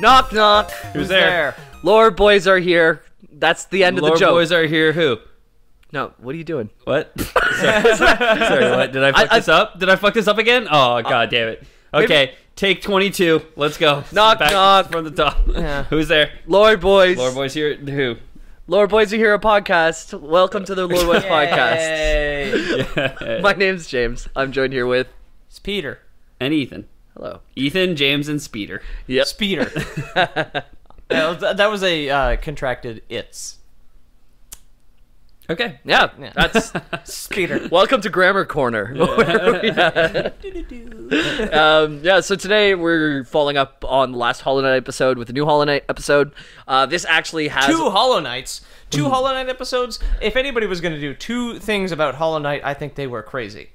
Knock, knock. Who's there? Lord boys are here. That's the end of the joke. Lord boys are here. Who? No, what are you doing? What? Sorry, what? Did I fuck this up? Did I fuck this up again? Oh, god damn it. Okay, take 22. Let's go. Knock, knock. From the top. Yeah. Who's there? Lord boys. Lord boys here. Who? Lord boys are here, a podcast. Welcome to the Lord Boys podcast. Yeah. My name's James. I'm joined here with... It's Peter. And Ethan. Hello. Ethan, James, and Speeder. Yep. Speeder. That was a contracted it's. Okay. Yeah. That's... Speeder. Welcome to Grammar Corner. Yeah, so today we're following up on the last Hollow Knight episode with a new Hollow Knight episode. This actually has... Two Hollow Knights. Two Hollow Knight episodes. If anybody was going to do two things about Hollow Knight, I think they were crazy.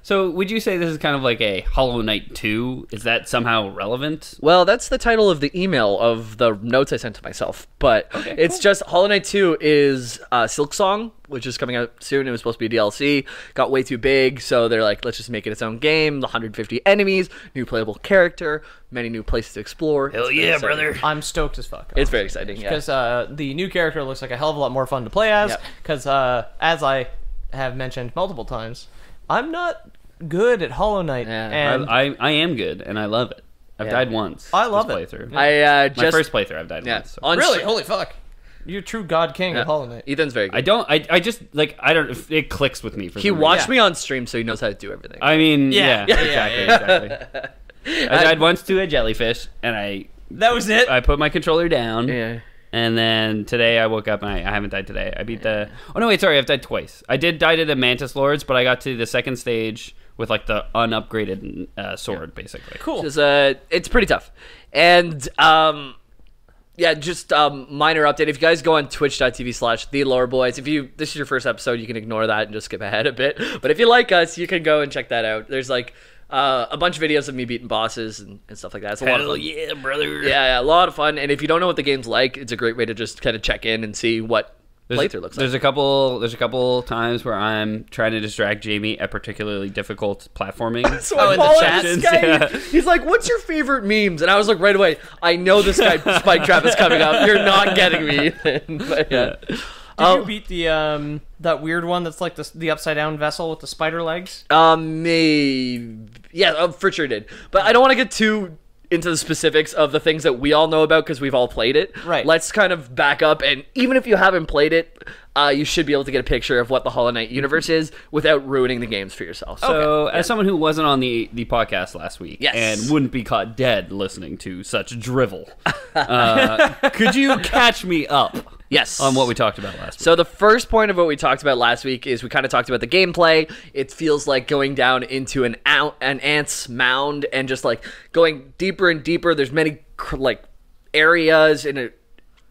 So would you say this is kind of like a Hollow Knight 2? Is that somehow relevant? Well, that's the title of the email of the notes I sent to myself. But it's just Hollow Knight 2 is Silk Song, which is coming out soon. It was supposed to be a DLC. Got way too big, so they're like, let's just make it its own game. 150 enemies, new playable character, many new places to explore. Hell yeah, brother. I'm stoked as fuck. It's very exciting, yeah. Because the new character looks like a hell of a lot more fun to play as. Because as I have mentioned multiple times, I'm not good at Hollow Knight. Yeah. And I am good, and I love it. I've died once. I love this it. Playthrough. My My first playthrough, I've died once. So. really? Holy fuck. You're a true god king of Hollow Knight. Ethan's very good. I just, like, I don't, it clicks with me for He some watched reason. me on stream, so he knows how to do everything. I mean, Yeah. exactly. I died once to a jellyfish, and That was it? I put my controller down. Yeah. And then today I woke up and I haven't died today. I beat the... Oh, no, wait, sorry. I've died twice. I did die to the Mantis Lords, but I got to the second stage with, like, the unupgraded sword, basically. Cool. Just, it's pretty tough. And, just minor update. If you guys go on twitch.tv/TheLoreBoys, if this is your first episode, you can ignore that and just skip ahead a bit. But if you like us, you can go and check that out. There's, like... a bunch of videos of me beating bosses and stuff like that. It's a lot of fun. Yeah, brother. Yeah, a lot of fun. And if you don't know what the game's like, it's a great way to just kind of check in and see what playthrough looks like. There's a couple times where I'm trying to distract Jamie at particularly difficult platforming. So I in the follow chat? this guy. He's like, "What's your favorite memes?" And I was like, right away, I know this guy Spike Trap is coming up. You're not getting me. But, yeah. Did you beat the that weird one that's like the upside down vessel with the spider legs? Maybe. Yeah, for sure did. But I don't want to get too into the specifics of the things that we all know about because we've all played it. Right. Let's kind of back up, and even if you haven't played it, you should be able to get a picture of what the Hollow Knight universe is without ruining the games for yourself. So, as someone who wasn't on the podcast last week Yes. and wouldn't be caught dead listening to such drivel, could you catch me up? Yes. On what we talked about last week. So the first point of what we talked about last week is we kind of talked about the gameplay. It feels like going down into an ant's mound and just like going deeper and deeper. There's many like areas and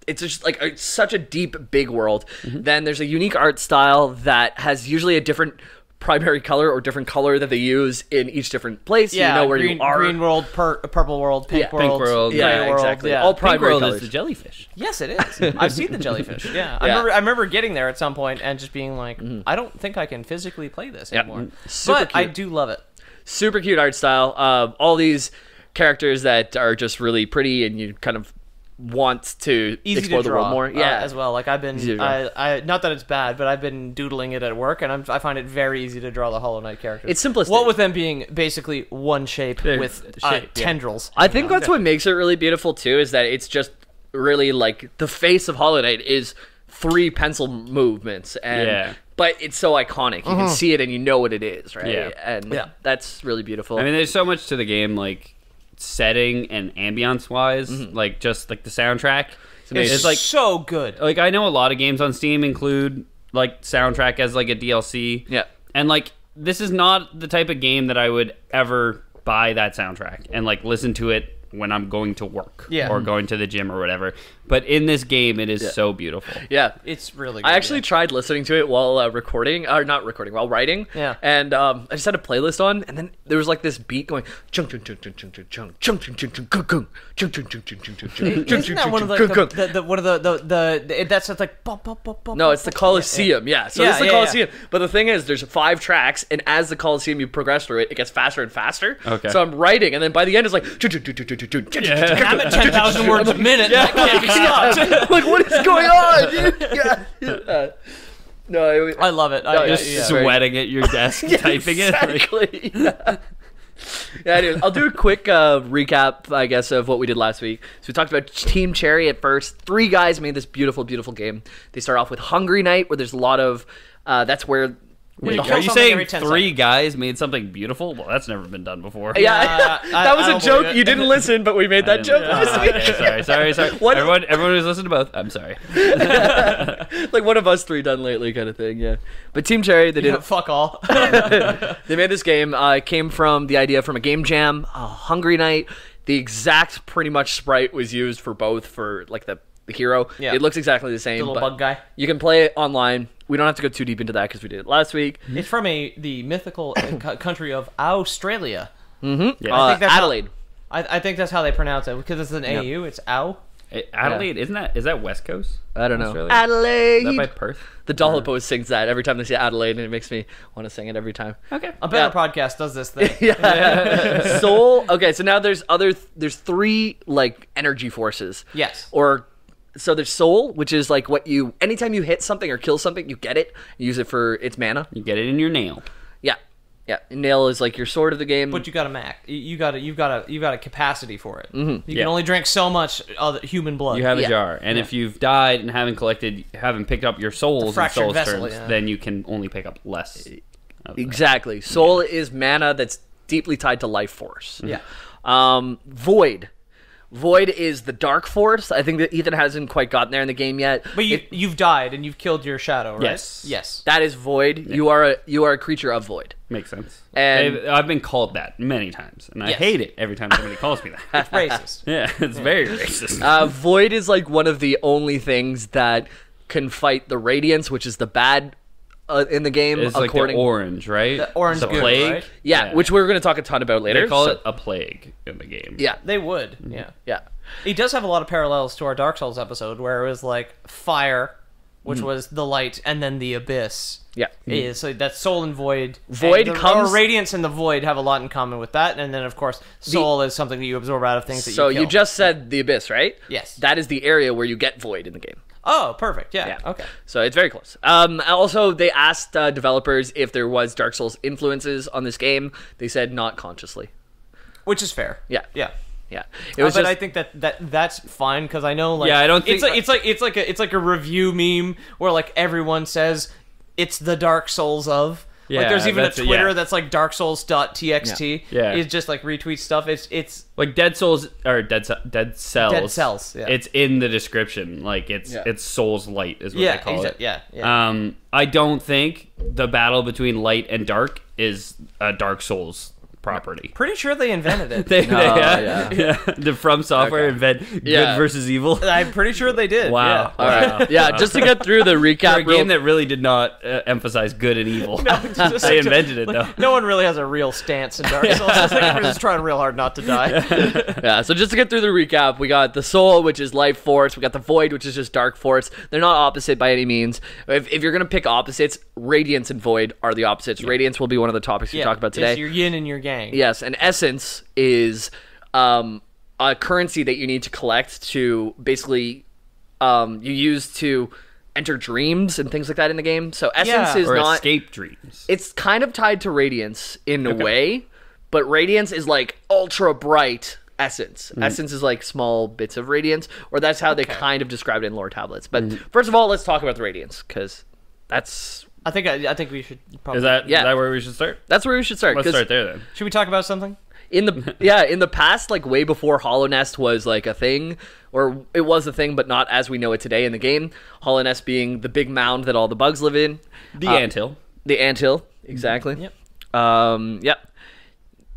it's just like such a deep, big world. Mm-hmm. Then there's a unique art style that has usually a different primary color or different color that they use in each different place. Yeah, you know where you are. Green world, purple world, pink world, world, gray yeah, world. exactly. Yeah. All Pink primary world colors. is the jellyfish. Yes, it is. I've seen the jellyfish. Yeah, Yeah. I remember getting there at some point and just being like, I don't think I can physically play this anymore. Super but I cute. do love it. Super cute art style. All these characters that are just really pretty and you kind of want to Easy explore to the draw, world more. Yeah, as well. Like I've been, Easy to draw. I not that it's bad, but I've been doodling it at work, and I find it very easy to draw the Hollow Knight characters. It's simplistic. What with them being basically one shape with tendrils. I think that's what makes it really beautiful too, is that it's just really like the face of Hollow Knight is 3 pencil movements, and but it's so iconic. You can see it and you know what it is, right? Yeah. And that's really beautiful. I mean, there's so much to the game, like setting and ambience wise, like just like the soundtrack. It's like so good. Like I know a lot of games on Steam include like soundtrack as like a DLC. Yeah. And like this is not the type of game that I would ever buy that soundtrack and like listen to it when I'm going to work or going to the gym or whatever. But in this game, it is so beautiful. Yeah. It's really good. I actually tried listening to it while while writing. Yeah. And I just had a playlist on, and then there was like this beat going chung chung chung chung chung chung chung chung chung chung chung chung chung chung chung chung chung chung chung. Isn't that one of the one of the that's like bum, bum, bum, bum, No, it's the Coliseum. Yeah. So it's the Coliseum. But the thing is, there's 5 tracks, and as the Coliseum you progress through it, it gets faster and faster. Okay. So I'm writing, and then by the end it's like I'm at 10,000 words a minute. I can't be stopped. Like, what is going on, dude? Yeah. No, I love it. Just sweating at your desk, typing it. Like... Yeah, anyways, I'll do a quick recap, I guess, of what we did last week. So we talked about Team Cherry at first. 3 guys made this beautiful, beautiful game. They start off with Hungry Night, where there's a lot of... that's where... Wait, are you saying 3 guys made something beautiful? Well, that's never been done before. Yeah, that was a joke. You didn't listen, but we made that joke last week. Okay, sorry. Everyone who's listened to both, I'm sorry. Like one of us 3 done lately kind of thing, yeah. But Team Cherry, they did fuck all. They made this game. It came from the idea from a game jam, Hungry Night. The exact pretty much sprite was used for both, for like the hero. Yeah. It looks exactly the same. The little bug guy. You can play it online. We don't have to go too deep into that because we did it last week. It's from the mythical country of Australia. Mm-hmm. Yeah. I think that's Adelaide. I think that's how they pronounce it because it's an AU. It's Au. Adelaide, is that West Coast? I don't know. Australia? Adelaide. Is that by Perth? The Dollop always sings that every time they say Adelaide, and it makes me want to sing it every time. Okay. A better podcast does this thing. Yeah. Soul. Okay, so now there's 3 like energy forces. Yes. So there's soul, which is like anytime you hit something or kill something, you get it. You use it for its mana. You get it in your nail. Yeah. Nail is like your sword of the game. But you got a mac. You've got a capacity for it. Mm-hmm. You can only drink so much human blood. You have a jar, and if you've died and haven't picked up your souls in Soul's turns, then you can only pick up less. Exactly. Soul is mana that's deeply tied to life force. Yeah. Void. Void is the dark force. I think that Ethan hasn't quite gotten there in the game yet. But you've died and you've killed your shadow, right? Yes. That is Void. Yeah. You are a creature of Void. Makes sense. And I've been called that many times, and I hate it every time somebody calls me that. It's racist. Yeah, it's very racist. Void is like one of the only things that can fight the Radiance, which is the bad in the game. It's like the orange, right? The orange plague. Right? Yeah, which we're going to talk a ton about later. They call it a plague in the game. Yeah. They would. Yeah. It does have a lot of parallels to our Dark Souls episode, where it was like fire, which was the light, and then the abyss. Yeah. So that's Soul and Void. Or Radiance and the Void have a lot in common with that, and then of course Soul is something that you absorb out of things that you kill. So you just said the abyss, right? Yes. That is the area where you get Void in the game. Oh, perfect. Yeah. Okay. So it's very close. Also, they asked developers if there was Dark Souls influences on this game. They said not consciously. Which is fair. Yeah. It was but I think that's fine because I know I don't think it's like a review meme where like everyone says it's the Dark Souls of. Yeah, like there's even a Twitter that's like darksouls.txt. Yeah. It's just like retweet stuff. It's like Dead Souls or Dead Cells. Dead Cells. Yeah. It's in the description. Like it's Souls Light is what they call it. Yeah. I don't think the battle between light and dark is a Dark Souls property. Pretty sure they invented it. The From Software invent good versus evil. I'm pretty sure they did. Wow. All right. Yeah, just to get through the recap. For a game that really did not emphasize good and evil. They invented it, though. No one really has a real stance in Dark Souls. I think everyone's trying real hard not to die. So just to get through the recap, we got the Soul, which is life force. We got the Void, which is just dark force. They're not opposite by any means. If you're going to pick opposites, Radiance and Void are the opposites. Radiance will be one of the topics we talk about today. It's your yin and your yang. Yes, and Essence is a currency that you need to collect to basically you use to enter dreams and things like that in the game. So Essence is not escape dreams. It's kind of tied to Radiance in a way, but Radiance is like ultra bright Essence. Essence is like small bits of Radiance, or that's how they kind of describe it in lore tablets. But first of all, let's talk about the Radiance because that's. I think we should probably... Is that where we should start? That's where we should start. Let's start there, then. Should we talk about something? In the past, like way before Hollow Nest was like a thing, or it was a thing, but not as we know it today in the game. Hollow Nest being the big mound that all the bugs live in. The anthill. The anthill, exactly. Yep.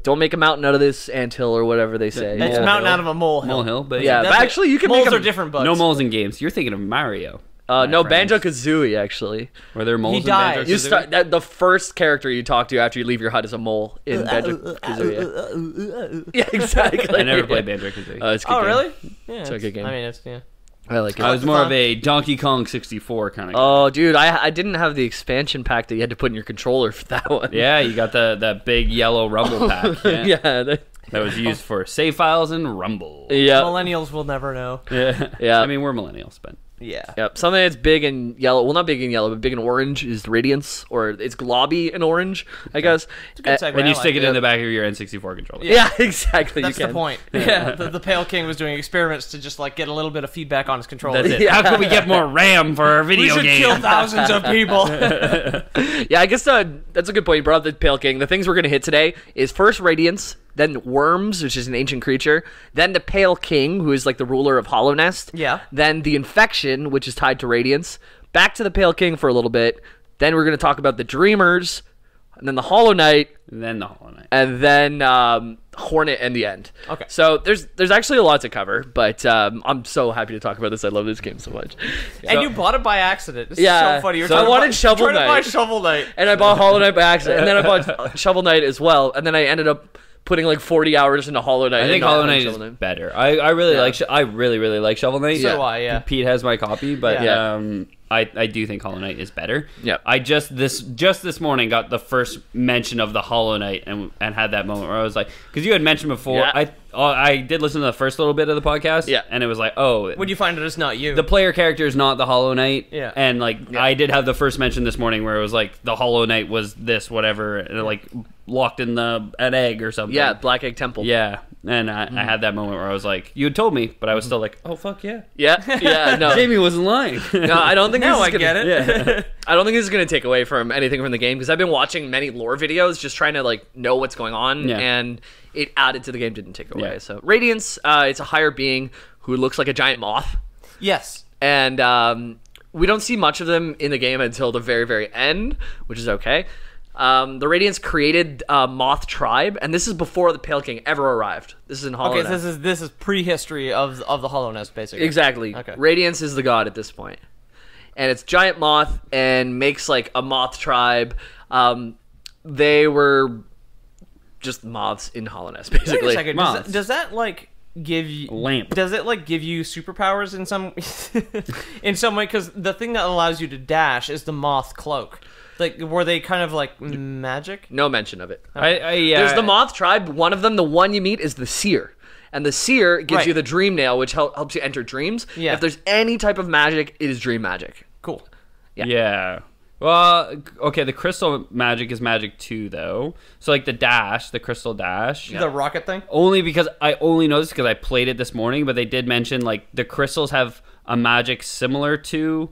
Don't make a mountain out of this anthill or whatever they say. It's a mountain out of a molehill. Molehill, but but actually you can moles make are different bugs. No moles in games. You're thinking of Mario. No, Banjo-Kazooie, actually. Were there moles in Banjo-Kazooie? The first character you talk to after you leave your hut is a mole in Banjo-Kazooie. Yeah, exactly. I never played Banjo-Kazooie. It's a good game. Really? Yeah, it's a good game. I mean, it's I like it. I was more of a Donkey Kong 64 kind of guy. Oh, dude, I didn't have the expansion pack that you had to put in your controller for that one. Yeah, you got that big yellow Rumble pack. Yeah. That was used for save files and Rumble. Yeah. Millennials will never know. Yeah. I mean, we're millennials, but... Yeah. Yep. Something that's big and yellow. Well, not big and yellow, but big and orange is Radiance, or it's globby and orange, I guess. It's a good segue. And you stick it in the back of your N64 controller. Yeah, exactly. That's the point. Yeah. The Pale King was doing experiments to just like get a little bit of feedback on his controller. That's it. Yeah. How can we get more RAM for our video game? We should kill thousands of people. Yeah, I guess that's a good point. You brought up the Pale King. The things we're going to hit today is first Radiance, then Worms, which is an ancient creature, then the Pale King, who is like the ruler of Hollow Nest, then the Infection, which is tied to Radiance, back to the Pale King for a little bit, then we're going to talk about the Dreamers, and then the Hollow Knight, and then Hornet and the end. Okay. So there's actually a lot to cover, but I'm so happy to talk about this. I love this game so much. And you bought it by accident. This is so funny. I wanted Shovel Knight. Trying to buy Shovel Knight. And I bought Hollow Knight by accident, and then I bought Shovel Knight as well, and then I ended up putting like 40 hours into Hollow Knight. I think Hollow Knight is better. I really like. I really like Shovel Knight. So do I. Yeah. Pete has my copy, but I do think Hollow Knight is better. Yeah. I just this morning got the first mention of the Hollow Knight and had that moment where I was like, because you had mentioned before. Yeah. I did listen to the first little bit of the podcast. Yeah. And it was like, oh, when you find out it's not you, the player character is not the Hollow Knight. Yeah. And like I did have the first mention this morning where it was like the Hollow Knight was this whatever, and like locked in an egg or something. Yeah, Black Egg Temple. Yeah. And I had that moment where I was like, you had told me, but I was still like, oh fuck yeah. Yeah, no. Jamie wasn't lying. No, I don't think now this I is get it. Yeah. I don't think this is going to take away from anything from the game, because I've been watching many lore videos just trying to like know what's going on, and it added to the game, didn't take away. So Radiance, it's a higher being who looks like a giant moth. Yes. And we don't see much of them in the game until the very, very end, which is okay. The Radiance created Moth Tribe, and this is before the Pale King ever arrived. This is in Hollow Nest. Okay, so this is prehistory of the Hollow Nest, basically. Exactly. Okay. Radiance is the god at this point. And it's giant moth and makes like a moth tribe. They were just moths in Hollow Nest, basically. Wait a second. Does that like give you lamp? Does it like give you superpowers in some in some way? Because the thing that allows you to dash is the moth cloak. Like, were they kind of like magic? No mention of it. There's the moth tribe. One of them, the one you meet, is the seer. And the seer gives you the dream nail, which helps you enter dreams. Yeah. If there's any type of magic, it is dream magic. Cool. Yeah. Well, okay, the crystal magic is magic too, though. So, like, the crystal dash. The rocket thing? Only because I only know this because I played it this morning, but they did mention, like, the crystals have a magic similar to...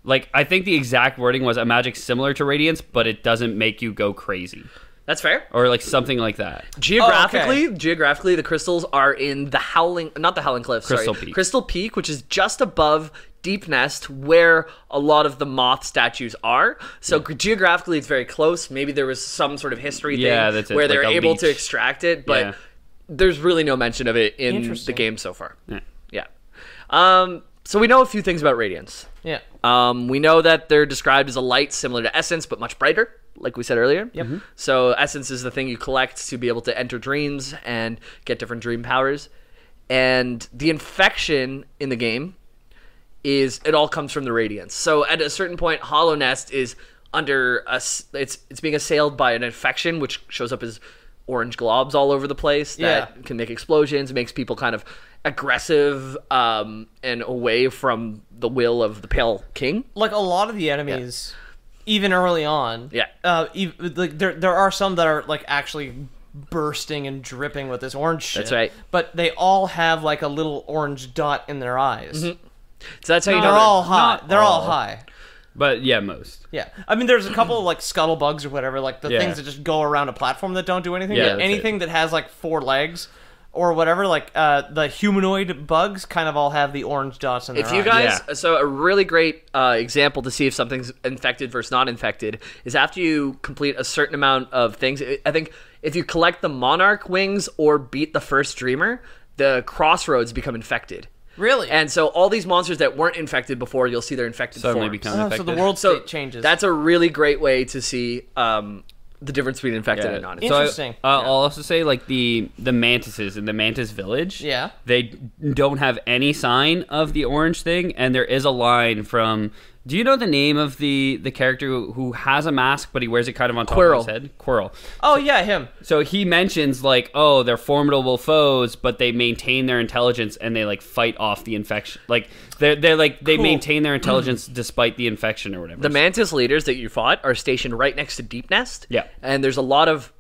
Like, I think the exact wording was a magic similar to Radiance, but it doesn't make you go crazy. That's fair. Or, like, something like that. Geographically, the crystals are in the not the Howling Cliffs, Peak. Crystal Peak, which is just above Deep Nest, where a lot of the moth statues are. So geographically, it's very close. Maybe there was some sort of history thing where they're able to extract it, but there's really no mention of it in the game so far. Yeah. So we know a few things about Radiance. Yeah. We know that they're described as a light similar to Essence, but much brighter, like we said earlier. Yep. Mm-hmm. So Essence is the thing you collect to be able to enter dreams and get different dream powers. And the infection in the game it all comes from the Radiance. So at a certain point, Hollow Nest is under it's being assailed by an infection, which shows up as orange globs all over the place that can make explosions, makes people kind of aggressive and away from the will of the Pale King. Like a lot of the enemies, even early on, like there are some that are like actually bursting and dripping with this orange shit. That's right. But they all have like a little orange dot in their eyes. Mm-hmm. So that's how you know they're all high. They're all high. But yeah, most. Yeah. I mean, there's a couple of like scuttle bugs or whatever, like the things that just go around a platform that don't do anything. Yeah, but anything that has like 4 legs or whatever, like the humanoid bugs kind of all have the orange dots in their eyes. If you guys, so a really great example to see if something's infected versus not infected is after you complete a certain amount of things. I think if you collect the Monarch wings or beat the first Dreamer, the Crossroads become infected. Really? And so all these monsters that weren't infected before, you'll see they're infected Suddenly forms. become infected. So the world state changes. That's a really great way to see the difference between infected and non-infected. Interesting. So I'll also say, like, the mantises in the Mantis Village. Yeah. They don't have any sign of the orange thing, and there is a line from... Do you know the name of the character who has a mask, but he wears it kind of on top of his head? Quirrell. Oh, yeah, him. So he mentions, like, oh, they're formidable foes, but they maintain their intelligence and they, like, fight off the infection. Like, they're like, they maintain their intelligence despite the infection or whatever. The Mantis leaders that you fought are stationed right next to Deep Nest. Yeah. And there's a lot of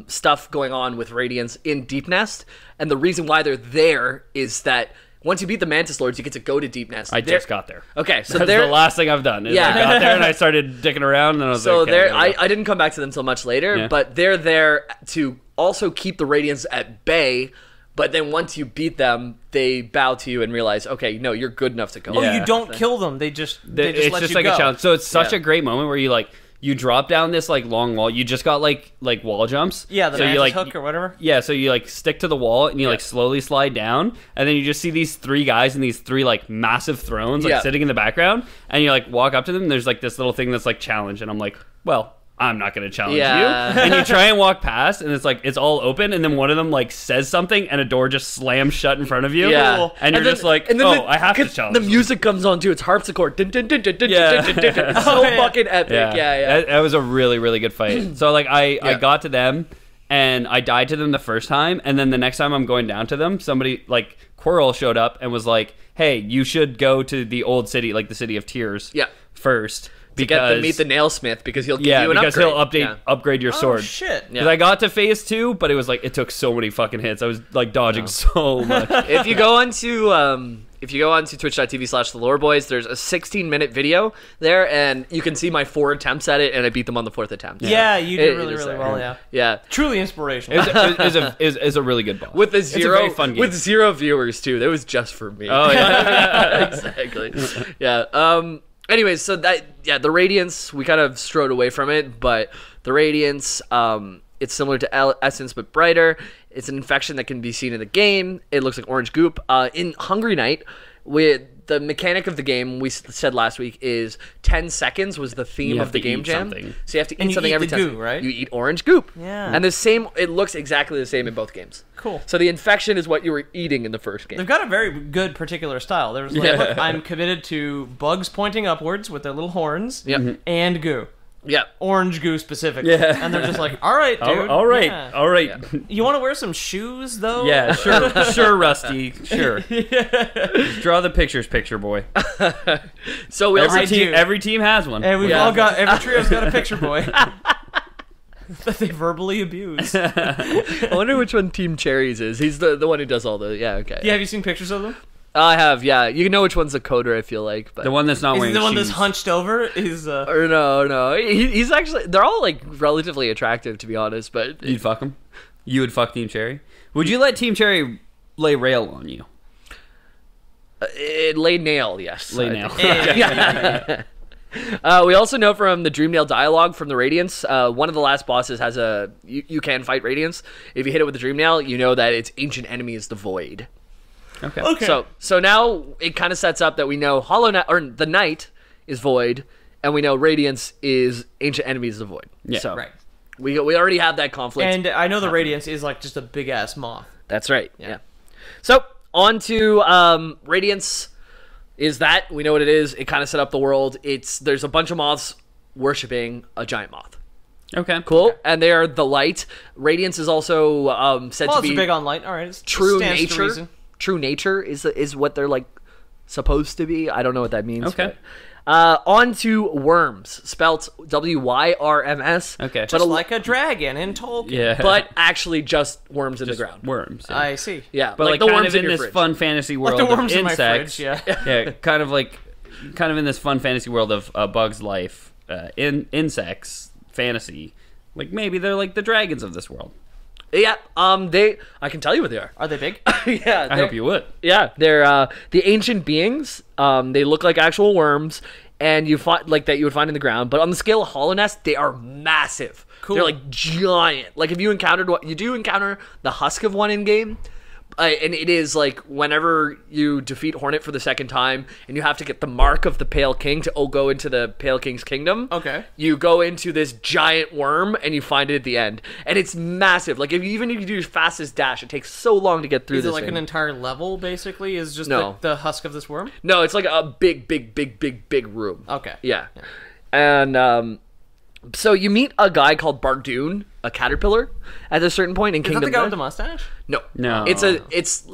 stuff going on with Radiance in Deep Nest. And the reason why they're there is that once you beat the Mantis Lords, you get to go to Deep Nest. I just got there. Okay, so that's the last thing I've done. I got there and I started dicking around, and I was so like, okay, I didn't come back to them until much later, but they're there to also keep the Radiance at bay. But then once you beat them, they bow to you and realize, okay, no, you're good enough to go. Oh, you don't kill them. They just let you like go. A challenge. So it's such a great moment where you drop down this, like, long wall. You just got, like wall jumps. Yeah, the Mantis hook or whatever. Yeah, so you, like, stick to the wall, and you, like, slowly slide down, and then you just see these 3 guys in these 3, like, massive thrones, like, sitting in the background, and you, like, walk up to them, and there's, like, this little thing that's, like, challenge, and I'm like, well, I'm not going to challenge you. And you try and walk past, and it's, like, it's all open, and then one of them, like, says something, and a door just slams shut in front of you. Yeah. And you're just like, I have to challenge the music comes on, too. It's harpsichord. Dun, dun, dun, dun, dun, dun, dun, dun, dun. It's so fucking epic. Yeah. That was a really, really good fight. So, like, I got to them, and I died to them the first time, and then the next time I'm going down to them, somebody, like, Quirrell showed up and was like, hey, you should go to the old city, like the City of Tears, first. To get to meet the Nailsmith, because he'll give you an upgrade. He'll upgrade your sword. Oh, shit. Because I got to phase 2, but it was like, it took so many fucking hits. I was, like, dodging so much. If you go onto twitch.tv/theloreboys, there's a 16-minute video there, and you can see my 4 attempts at it, and I beat them on the 4th attempt. Yeah, you did really well, Yeah. Truly inspirational. Is a really good boss. With it's a very fun game. With 0 viewers, too. That was just for me. Oh, yeah. Exactly. Yeah. Anyways, so the Radiance, we kind of strode away from it, but the Radiance, it's similar to Essence, but brighter. It's an infection that can be seen in the game. It looks like orange goop. In Hungry Night, the mechanic of the game, we said last week, is 10 seconds was the theme of the game jam. Something. So you have to eat something every 10 seconds. Right? You eat orange goop. Yeah. And it looks exactly the same in both games. Cool. So the infection is what you were eating in the first game. They've got a very good particular style. There's like, look, I'm committed to bugs pointing upwards with their little horns and goo. Yeah. Orange goo specifically. Yeah. And they're just like, all right, dude. All right. Yeah. You want to wear some shoes, though? Yeah, sure. Sure, Rusty. Sure. Just draw the picture, boy. So every team has one. And we've all got, every trio's got a picture boy. That they verbally abuse. I wonder which one Team Cherries is. He's the one who does all the... Yeah, okay. Yeah, have you seen pictures of them? I have, yeah. You know which one's the coder, I feel like. But the one that's not wearing shoes. The one that's hunched over is... Or no. He's actually... They're all, like, relatively attractive, to be honest, but... You'd fuck him? You would fuck Team Cherry? Would you let Team Cherry lay rail on you? Lay nail, yes. Lay nail. Yeah. We also know from the Dreamnail dialogue from the Radiance, one of the last bosses has you can fight Radiance. If you hit it with the Dreamnail, you know that its ancient enemy is the Void. Okay. So now it kind of sets up that we know Hollow Knight, or the Knight is Void, and we know Radiance is ancient enemy is the Void. Yeah. So right. We already have that conflict. And I know the Radiance is like just a big ass moth. That's right. Yeah. So on to Radiance. Is that we know what it is? It kind of set up the world. There's a bunch of moths worshiping a giant moth. Okay, cool. Okay. And they are the light. Radiance is also said to be big on light. All right, it's true nature. True nature is what they're like supposed to be. I don't know what that means. Okay. On to worms, spelt WYRMS. Okay. Just like a dragon in Tolkien. Yeah. But actually just worms in the ground. Worms. Yeah. I see. Yeah. But like the worms in this fridge. Fun fantasy world like the worms of in insects. My fridge, yeah. Kind of in this fun fantasy world of Bug's life, insects, fantasy. Like maybe they're like the dragons of this world. Yeah, I can tell you what they are. Are they big? Yeah. I hope you would. Yeah, they're the ancient beings. They look like actual worms, and you find like that you would find in the ground. But on the scale of Hollow Nest, they are massive. Cool. They're like giant. Like if you do encounter the husk of one in game, And it is like whenever you defeat Hornet for the second time and you have to get the mark of the Pale King to go into the Pale King's kingdom. Okay. You go into this giant worm and you find it at the end. And it's massive. Like even if you do your fastest dash, it takes so long to get through this. Is it like thing. an entire level basically? Is just the husk of this worm? No, it's like a big room. Okay. Yeah. And so you meet a guy called Bardoon, a caterpillar, at a certain point in Kingdom. Is that the guy with the mustache? No.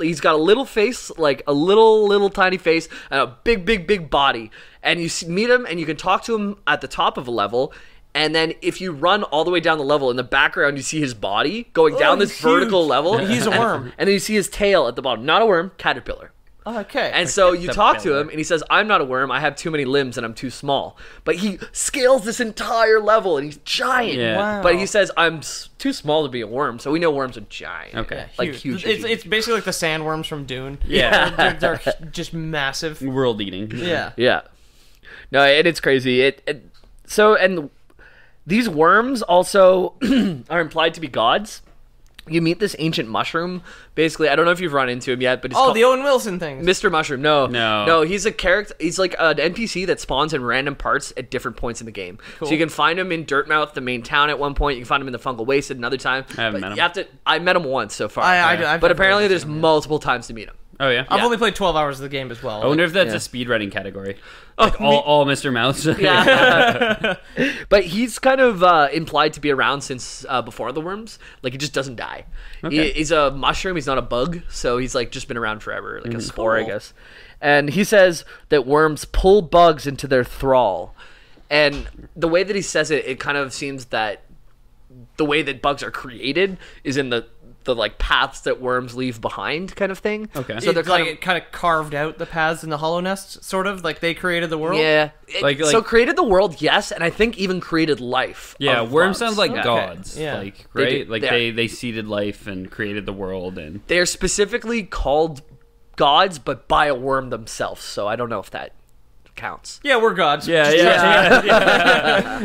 He's got a little face, like a little tiny face, and a big body. And you meet him, and you can talk to him at the top of a level. And then if you run all the way down the level, in the background you see his body going down this vertical level. He's a worm. And then you see his tail at the bottom. Not a worm, caterpillar. Okay. And so you talk to him, and he says, I'm not a worm, I have too many limbs, and I'm too small. But he scales this entire level, and he's giant. Yeah. Wow. But he says, I'm too small to be a worm, so we know worms are giant. Okay. Like huge. It's basically like the sandworms from Dune. Yeah. They're just massive. World eating. Yeah. Yeah. No, and it's crazy. And these worms also are implied to be gods. You meet this ancient mushroom. Basically, I don't know if you've run into him yet, but it's called the Owen Wilson thing. Mr. Mushroom. No. No. He's a character. He's like an NPC that spawns in random parts at different points in the game. Cool. So you can find him in Dirtmouth, the main town, at one point. You can find him in the Fungal Waste at another time. I haven't met him. I met him once so far. I've but apparently, never there's seen him, multiple times to meet him. Oh, yeah? I've only played 12 hours of the game as well. I wonder if that's Yeah. a speedrunning category. Oh, All Mr. Mouse. Yeah. But he's kind of implied to be around since before the worms. Like, he just doesn't die. Okay. He's a mushroom. He's not a bug. So he's like just been around forever. Like a spore, I Cool. guess. And he says that worms pull bugs into their thrall. And the way that he says it, it kind of seems that the way that bugs are created is in the like paths that worms leave behind, kind of thing. Okay. So they're kind of carved out the paths in the Hollow Nest, sort of like they created the world. Yeah. Like- So created the world, yes, and I think even created life. Yeah, of worms bugs. sounds like Okay. gods. Yeah. Like, They right? do. Like They they seeded life and created the world and They are specifically called gods, but by a worm themselves. So I don't know if that counts. Yeah, we're gods. Yeah.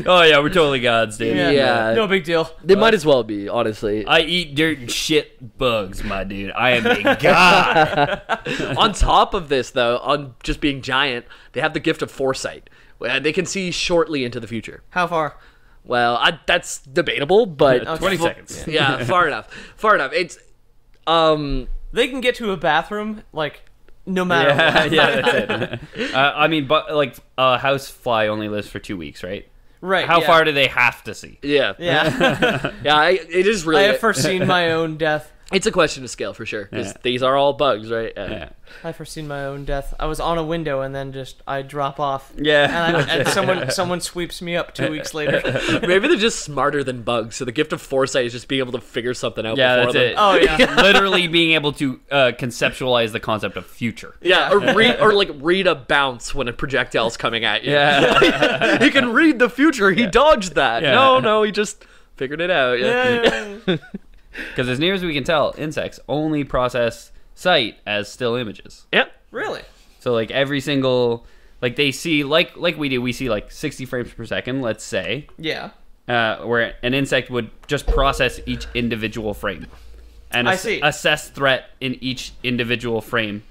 Oh yeah, we're totally gods, dude. Yeah. No big deal. They might as well be, honestly. I eat dirt and shit bugs, my dude. I am a god. On top of this, though, on just being giant, they have the gift of foresight. They can see shortly into the future. How far? Well, that's debatable, but 20 seconds. yeah, far enough. Far enough. It's They can get to a bathroom like no matter Yeah, what. yeah, that's it. I mean, but like a housefly only lives for 2 weeks, right? Right. How yeah. far do they have to see? yeah. Yeah. It is I really. have foreseen my own death. It's a question of scale for sure. 'Cause Yeah. these are all bugs, right? Yeah. I've foreseen my own death. I was on a window and then I drop off. Yeah. And someone sweeps me up 2 weeks later. Maybe they're just smarter than bugs. So the gift of foresight is just being able to figure something out Yeah, before that's them. it. Oh yeah. Literally being able to conceptualize the concept of future. Yeah, or read a bounce when a projectile's coming at you. Yeah. He can read the future. He dodged that. Yeah. No, he just figured it out. Yeah. Yeah. Because as near as we can tell, insects only process sight as still images. Yep. Really? So like every single, like they see, like we do, we see like 60 frames per second, let's say, Yeah. where an insect would just process each individual frame and I see. assess threat in each individual frame.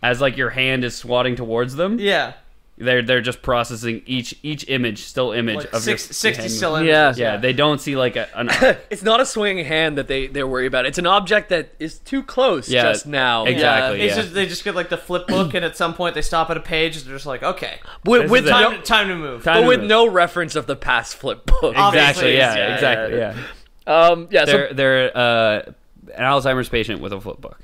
As like your hand is swatting towards them, Yeah. they're just processing each image, still image Like of your 60 hand. still Yeah. images. Yeah, they don't see like an It's not a swinging hand that they're worried about. It's an object that is too close Yeah, just now. exactly. It's Yeah. just they just get like the flip book, and at some point they stop at a page, and they're just like, okay, With This is no, it. time to move. Time but to with move. no reference of the past flip book. Exactly. Obviously, Yeah. yeah, Exactly. Yeah. Yeah. So They're an Alzheimer's patient with a flip book.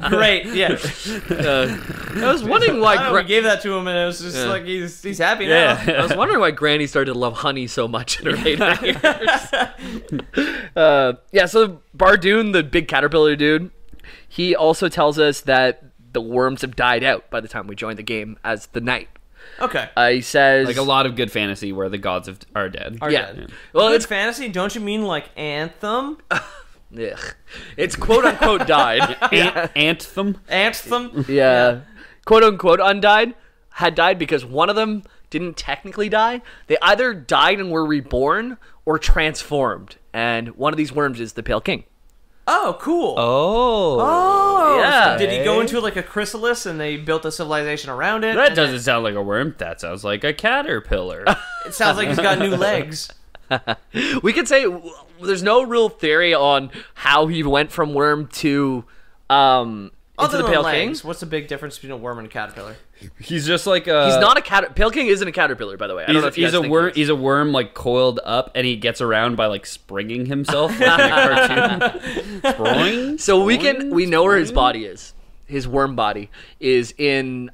Great, yeah. I was wondering why. I don't know, we gave that to him, and it was just Yeah. like he's happy Yeah. now. I was wondering why Granny started to love honey so much in her later years. Yeah, so Bardoon, the big caterpillar dude, he also tells us that the worms have died out by the time we join the game as the night. Okay. He says... Like a lot of good fantasy where the gods are dead. Are yeah. dead. Well, Good it's... fantasy. Don't you mean like Anthem? Ugh. It's quote-unquote died. Anthem. Anthem. Yeah. Quote-unquote had died because one of them didn't technically die. They either died and were reborn or transformed. And one of these worms is the Pale King. Oh, cool. Oh. Yeah. Did he go into like a chrysalis and they built a civilization around it? That doesn't sound like a worm. That sounds like a caterpillar. It sounds like he's got new legs. We could say there's no real theory on how he went from worm to into Other the than Pale legs, King. what's the big difference between a worm and a caterpillar? He's just like a... He's not a Pale King isn't a caterpillar, by the way. I don't know if you he's guys a think worm. he is. He's a worm like coiled up, and he gets around by like springing himself like in a cartoon. Spring? So we know where his body is. His worm body is in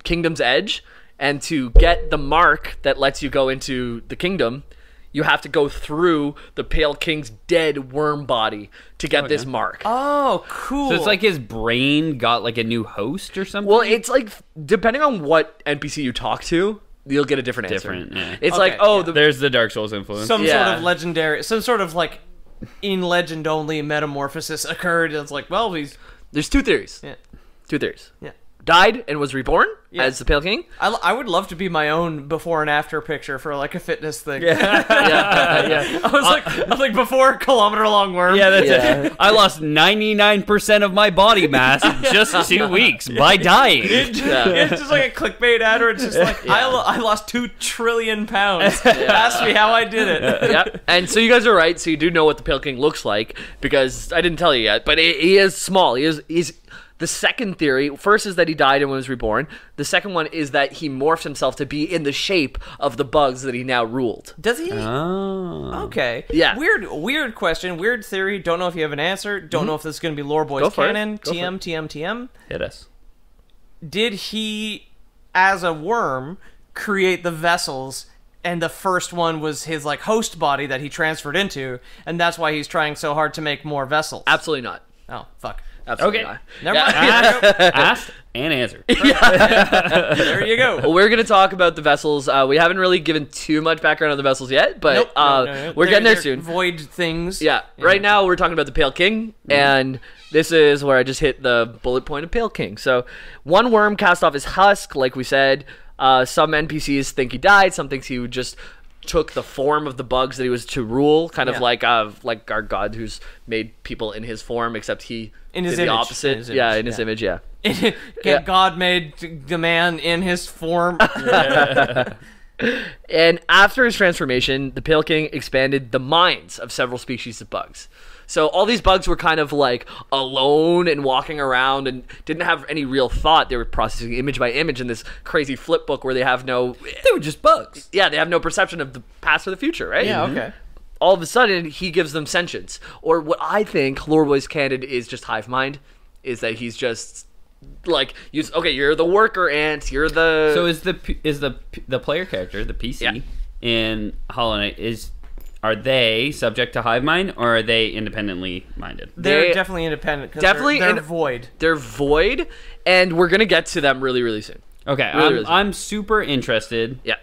Kingdom's Edge, and to get the mark that lets you go into the kingdom, you have to go through the Pale King's dead worm body to get this mark. Oh, cool. So it's like his brain got like a new host or something? Well, it's like, depending on what NPC you talk to, you'll get a different answer. Yeah. It's Okay, like, oh, yeah. There's the Dark Souls influence. some Yeah. sort of legendary, some sort of like in legend only metamorphosis occurred. It's like, well, there's two theories. yeah. Two theories. Yeah. Died and was reborn Yeah. as the Pale King. I would love to be my own before and after picture for like a fitness thing. Yeah. I was like before kilometer long worm. Yeah, that's Yeah. it. I lost 99% of my body mass in just 2 weeks by dying. Yeah. It's just like a clickbait ad where it's just like, I lost 2 trillion pounds. Ask me how I did it. Yeah. And so you guys are right. So you do know what the Pale King looks like because I didn't tell you yet, but he is small. He's the second theory. First is that he died and was reborn. The second one is that he morphed himself to be in the shape of the bugs that he now ruled. Does he? Oh. Okay. Yeah. Weird question. Weird theory. Don't know if you have an answer. Don't know if this is going to be Lore Boys Go for it. canon. Go for TM, TM, TM. Hit us. Did he, as a worm, create the vessels, and the first one was his like host body that he transferred into, and that's why he's trying so hard to make more vessels? Absolutely not. Oh, fuck. Absolutely Okay. not. Never Yeah. mind. Asked and answered. There you go. We're going to talk about the vessels. We haven't really given too much background on the vessels yet, but Nope, no. we're getting there They're soon. Void things. Yeah. Right now we're talking about the Pale King, and this is where I just hit the bullet point of Pale King. So one worm cast off his husk, like we said. Some NPCs think he died. Some think he just took the form of the bugs that he was to rule, kind of like our god who's made people in his form, except he In his did the image. opposite. In his Yeah, image, in his yeah. image, yeah. Yeah. God made the man in his form. And after his transformation, the Pale King expanded the minds of several species of bugs. So all these bugs were kind of like alone and walking around and didn't have any real thought. They were processing image by image in this crazy flip book where they have no... They were just bugs. Yeah, they have no perception of the past or the future, right? Yeah, okay. All of a sudden, he gives them sentience. Or what I think Lore Boys canon is just hive mind, is that he's just... Like, okay, you're the worker ant, you're the... So is the player character, the PC, in Hollow Knight, are they subject to hive mind, or are they independently minded? They're definitely independent. 'Cause Definitely they're void. They're void, and we're going to get to them really, really soon. Okay, Really I'm super interested Yeah.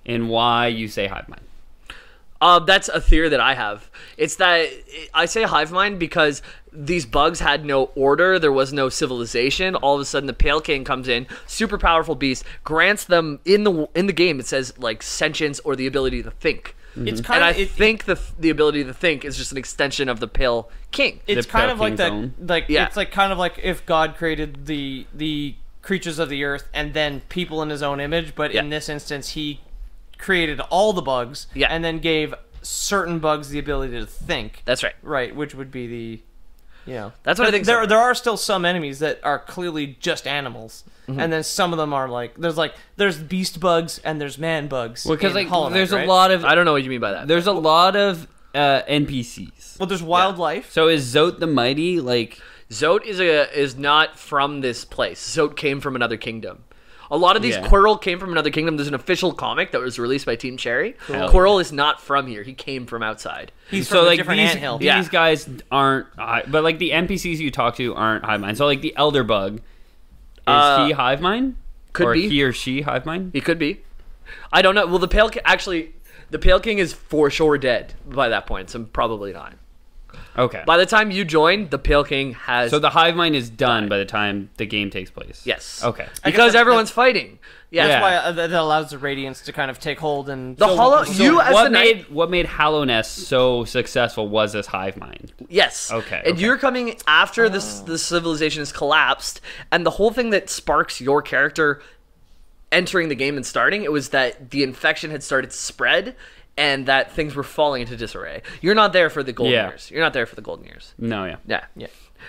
in why you say hive mind. That's a theory that I have. It's that I say hive mind because these bugs had no order. There was no civilization. All of a sudden, the Pale King comes in, super powerful beast, grants them in the game. It says like sentience or the ability to think. It's And kind I of think the ability to think is just an extension of the Pale King. it's The kind Pale of like King's that. own. Like Yeah. it's like kind of like if God created the creatures of the earth and then people in His own image, but in this instance, He created all the bugs and then gave certain bugs the ability to think. That's right. Right, which would be the, That's what I think. There are still some enemies that are clearly just animals, and then some of them are there's beast bugs and there's man bugs. Well, because in Hollow Knight, there's right? a lot of I don't know what you mean by that. there's a lot of NPCs. Well, there's wildlife. So is Zote the Mighty like? Zote is not from this place. Zote came from another kingdom. A lot of these Yeah. Quirrell came from another kingdom. There's an official comic that was released by Team Cherry. Cool. Quirrell is not from here. He came from outside. He's So from a like different these anthill. these guys aren't, but like the NPCs you talk to aren't hive mind. So like the Elder Bug, is he hive mind? could or be. he or she hive mind? He could be. I don't know. Well, the Pale King is for sure dead by that point, so probably not. Okay. By the time you join, the Pale King has... So the hive mind is done by the time the game takes place. Yes. Okay. Because everyone's fighting. That's why that allows the radiance to kind of take hold and what made Hallownest so successful was this hive mind. Yes. Okay. And you're coming after the civilization has collapsed, and the whole thing that sparks your character entering the game and starting, it was that the infection had started to spread and that things were falling into disarray. You're not there for the golden years. You're not there for the golden years. No, yeah.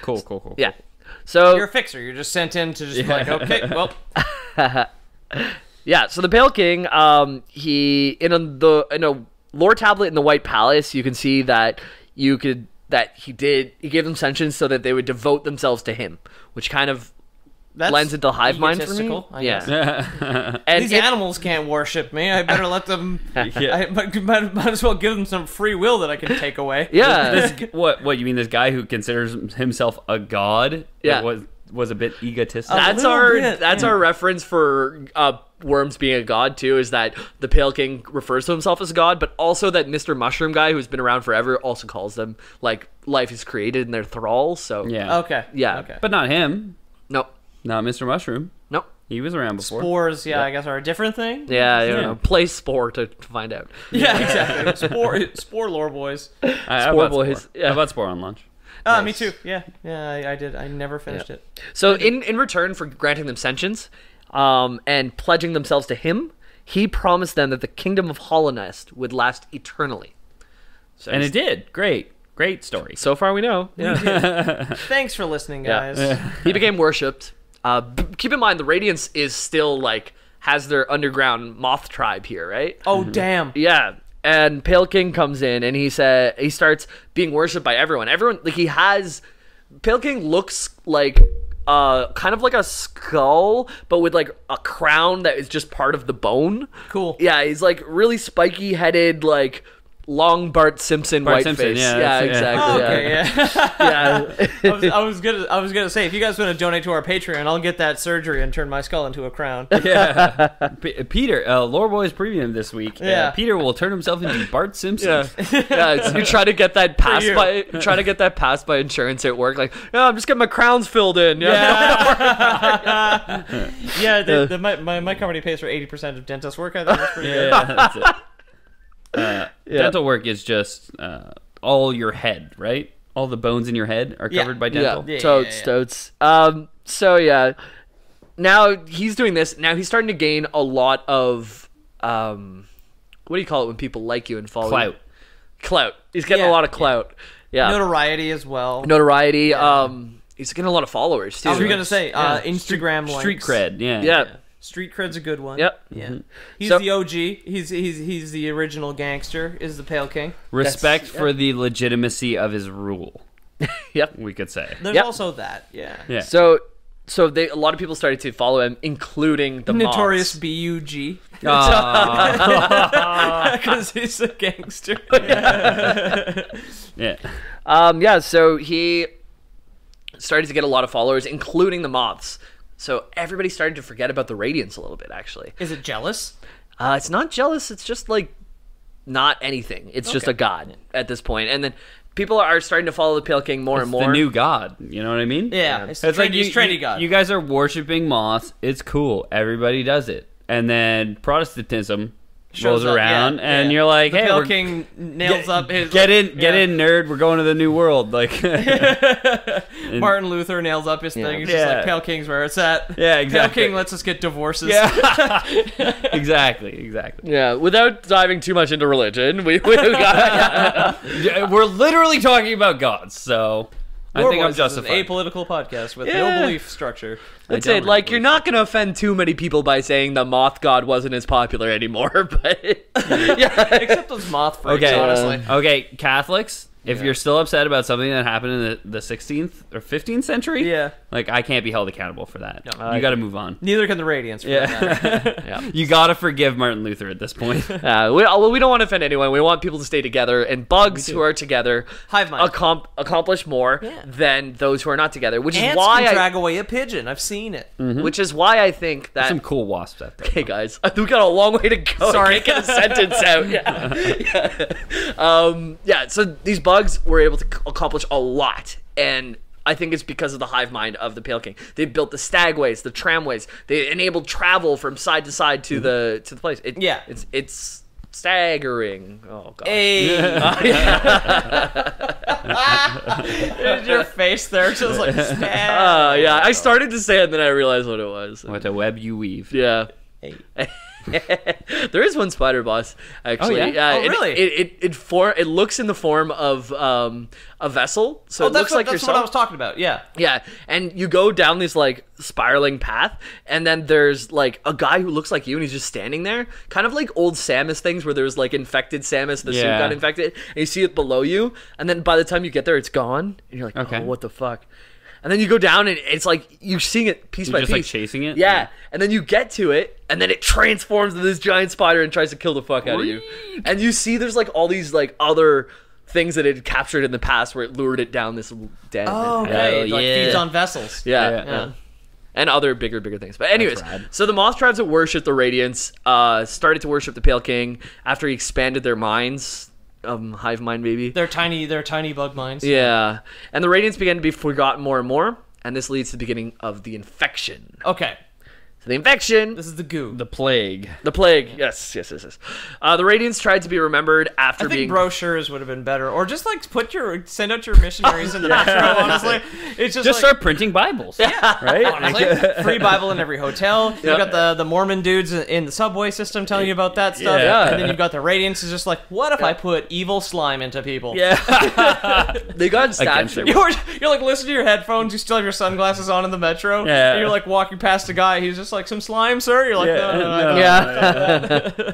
Cool. Yeah. So you're a fixer. You're just sent in to just be like, okay, well. Yeah, so the Pale King, he in a lore tablet in the White Palace, you can see that he gave them sentience so that they would devote themselves to him, which kind of lends into hive mind for me. And these animals can't worship me. I better let them. I might as well give them some free will that I can take away. Yeah. What you mean? This guy who considers himself a god? Yeah. Was a bit egotistical. That's our reference for Worms being a god too. Is that the Pale King refers to himself as a god, but also that Mr. Mushroom guy, who's been around forever, also calls them like life is created in their thralls. So okay, but not him. Nope. Not Mr. Mushroom. Nope. He was around before. Spores, I guess, are a different thing. Yeah, I don't know. Play Spore to find out. Yeah, exactly. Spore lore boys. Spore boys. How about Spore on lunch? Nice. Me too. Yeah, I did. I never finished it. So in return for granting them sentience, and pledging themselves to him, he promised them that the kingdom of Hallownest would last eternally. So and it did. Great story. So far we know. Yeah. Thanks for listening, guys. He became worshipped. Keep in mind, the Radiance is still has their underground moth tribe here, right? Oh, damn. Yeah. And Pale King comes in and he starts being worshipped by everyone. Pale King looks like kind of like a skull, but with like a crown that is just part of the bone. Cool. Yeah, he's like really spiky headed, like long Bart Simpson white face. Yeah, exactly. Okay, yeah. I was gonna say, if you guys want to donate to our Patreon, I'll get that surgery and turn my skull into a crown. Yeah. Peter, Lore Boys Premium this week. Peter will turn himself into Bart Simpson. So you try to get that passed by insurance at work. Like, I'm just getting my crowns filled in. My company pays for 80% of dentist work. I think that's pretty good. That's it. Dental work is just all your head, right? All the bones in your head are covered by dental. Totes. So now he's doing this. Now he's starting to gain a lot of what do you call it when people like you and follow you? Clout. He's getting a lot of clout. Yeah. Notoriety as well. Notoriety. He's getting a lot of followers too. I was gonna say Instagram likes. Street cred. Yeah. Street cred's a good one. Yep. Yeah. He's the OG. He's the original gangster. Is the Pale King. Respect for the legitimacy of his rule. Yep. We could say. There's also that. Yeah. So a lot of people started to follow him, including the Notorious moths. B.U.G. Because he's a gangster. So he started to get a lot of followers, including the moths. So everybody started to forget about the Radiance a little bit, actually. Is it jealous? It's not jealous. It's just like not anything. It's just a god at this point. And then people are starting to follow the Pale King more and more. The new god. You know what I mean? Yeah. It's like he's trendy god. You guys are worshiping moths. It's cool. Everybody does it. And then Protestantism rolls around, and you're like, "Hey, Pale King nails up his get in, nerd. We're going to the new world." Like Martin Luther nails up his thing. He's just like, "Pale King's where it's at." Yeah, exactly. Pale King lets us get divorces. Yeah, exactly. Yeah, without diving too much into religion, we're literally talking about gods, so. I think I'm justified. An apolitical podcast with no belief structure. That's it. Like, you're not going to offend too many people by saying the moth god wasn't as popular anymore, but except those moth freaks, honestly. Okay, Catholics, if you're still upset about something that happened in the 16th or 15th century, like, I can't be held accountable for that. No, you got to move on. Neither can the Radiance. You got to forgive Martin Luther at this point. We don't want to offend anyone. We want people to stay together, and bugs who are together accomplish more than those who are not together. Which Ants is why can drag away a pigeon. I've seen it. Mm-hmm. Which is why I think that there's some cool wasps out there. Okay, guys, we got a long way to go. Sorry, get a sentence out. So these bugs were able to accomplish a lot, and I think it's because of the hive mind of the Pale King. They built the stagways, the tramways. They enabled travel from side to side to the place. It's staggering. Oh god. Hey. Your face there just like yeah. I started to say it, and then I realized what it was. What a web you weave. Yeah. Hey. There is one spider boss actually. Oh, yeah? Really? It looks in the form of a vessel, so it looks like that's yourself. what I was talking about. Yeah, and you go down this like spiraling path, and then there's like a guy who looks like you, and he's just standing there, kind of like old Samus things where there's like infected Samus, the suit got infected, and you see it below you, and then by the time you get there, it's gone, and you're like, oh, what the fuck? And then you go down, and it's like you're seeing it piece by piece. Just like chasing it? Yeah. And then you get to it, and then it transforms into this giant spider and tries to kill the fuck out of you. And you see there's like all these like other things that it had captured in the past where it lured it down this den. Oh, okay. Like feeds on vessels. Yeah. And other bigger things. But anyways, so the Moth tribes that worship the Radiants started to worship the Pale King after he expanded their minds. Hive mind, baby. They're tiny bug minds. Yeah. And the Radiants began to be forgotten more and more, and this leads to the beginning of the infection. Okay. So the infection. This is the goo. The plague. The plague. Yes. The Radiants tried to be remember after being. I think brochures would have been better, or just like send out your missionaries in the metro. Honestly, it's just start printing Bibles. Yeah, right. Honestly, free Bible in every hotel. You've got the Mormon dudes in the subway system telling you about that stuff. Yeah. And then you've got the Radiants. Is just like, what if I put evil slime into people? Yeah. They got statues. You're like listening to your headphones. You still have your sunglasses on in the metro. Yeah. And you're like walking past a guy. He's just like, some slime, sir? You're like, no. Yeah.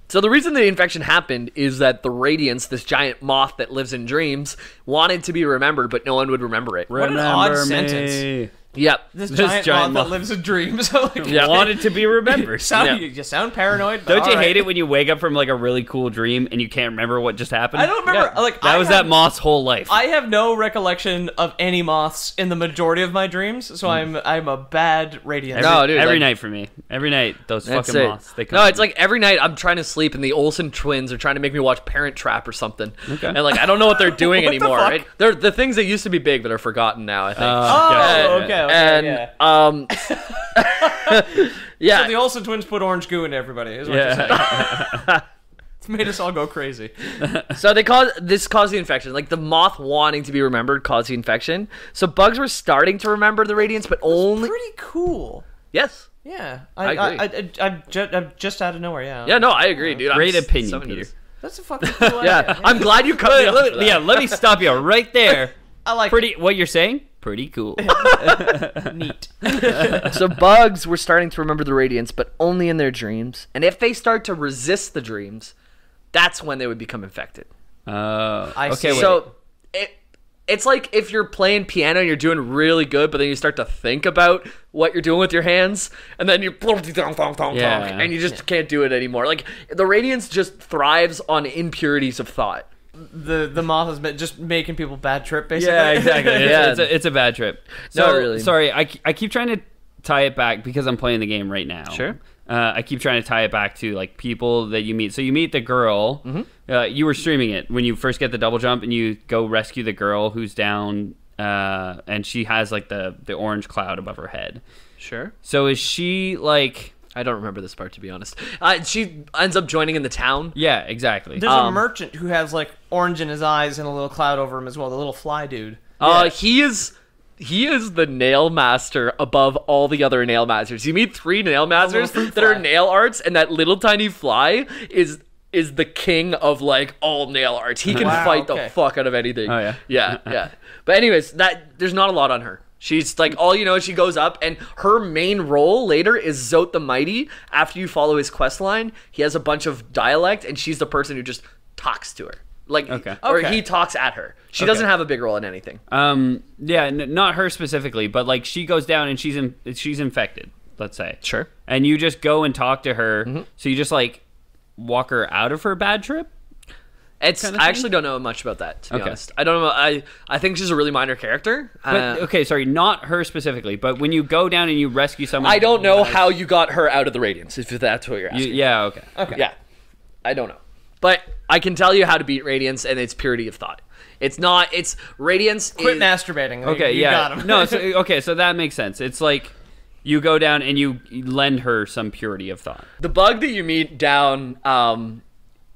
So the reason the infection happened is that the Radiants, this giant moth that lives in dreams, wanted to be remembered, but no one would remember it. What an odd sentence. Yep. This giant moth that lives in dreams. Wanted to be remembered. You sound paranoid. Don't you hate it when you wake up from like a really cool dream and you can't remember what just happened? I don't remember. Yeah. That was that moth's whole life. I have no recollection of any moths in the majority of my dreams, so I'm a bad Radiant. Every night for me. Every night, those fucking moths. They come it's like every night I'm trying to sleep and the Olsen twins are trying to make me watch Parent Trap or something. Okay. And like I don't know what they're doing What anymore. the fuck? Right? They're the things that used to be big that are forgotten now, I think. Okay. And yeah. So the Olsen twins put orange goo into everybody, is what you're saying. It's made us all go crazy. So this caused the infection. Like the moth wanting to be remembered caused the infection. So bugs were starting to remember the Radiants, but only pretty cool. Yes. Yeah. I agree. I'm just out of nowhere, yeah. Yeah, no, I agree, dude. Great opinion, Peter. That's a fucking cool idea. Yeah, I'm glad you cut me off. Let me stop you right there. I like what you're saying? Pretty cool. Neat. So bugs were starting to remember the Radiants, but only in their dreams. And if they start to resist the dreams, that's when they would become infected. I see. Okay, so it's like if you're playing piano and you're doing really good, but then you start to think about what you're doing with your hands, and then you and you just can't do it anymore. Like the Radiance just thrives on impurities of thought. The moth has been just making people bad trip, basically. Yeah, exactly. It's a bad trip. No, really. Sorry, I keep trying to tie it back because I'm playing the game right now. Sure. I keep trying to tie it back to like people that you meet. So you meet the girl. Mm-hmm. You were streaming it when you first get the double jump and you go rescue the girl who's down, and she has like the orange cloud above her head. Sure. So is she like? I don't remember this part, to be honest. She ends up joining in the town. Yeah, exactly. There's a merchant who has like orange in his eyes and a little cloud over him as well. The little fly dude. He is the nail master above all the other nail masters. You meet 3 nail masters that are nail arts, and that little tiny fly is the king of like all nail arts. He can fight the fuck out of anything. Oh yeah. Yeah. But anyways, there's not a lot on her. She's like, she goes up, and her main role later is Zote the Mighty. After you follow his quest line, he has a bunch of dialect, and she's the person who just talks to her. Like, or he talks at her. She doesn't have a big role in anything. Not her specifically, but like she goes down and she's infected, let's say. Sure. And you just go and talk to her. Mm-hmm. So you just like walk her out of her bad trip? I actually don't know much about that, to be honest. I don't know. I think she's a really minor character. But, not her specifically, but when you go down and you rescue someone... I don't know how you got her out of the Radiance, if that's what you're asking. Okay. Yeah. I don't know. But I can tell you how to beat Radiance, and it's purity of thought. It's not. It's radiance. Quit masturbating. Okay, you got him. No, so that makes sense. It's like you go down and you lend her some purity of thought. The bug that you meet down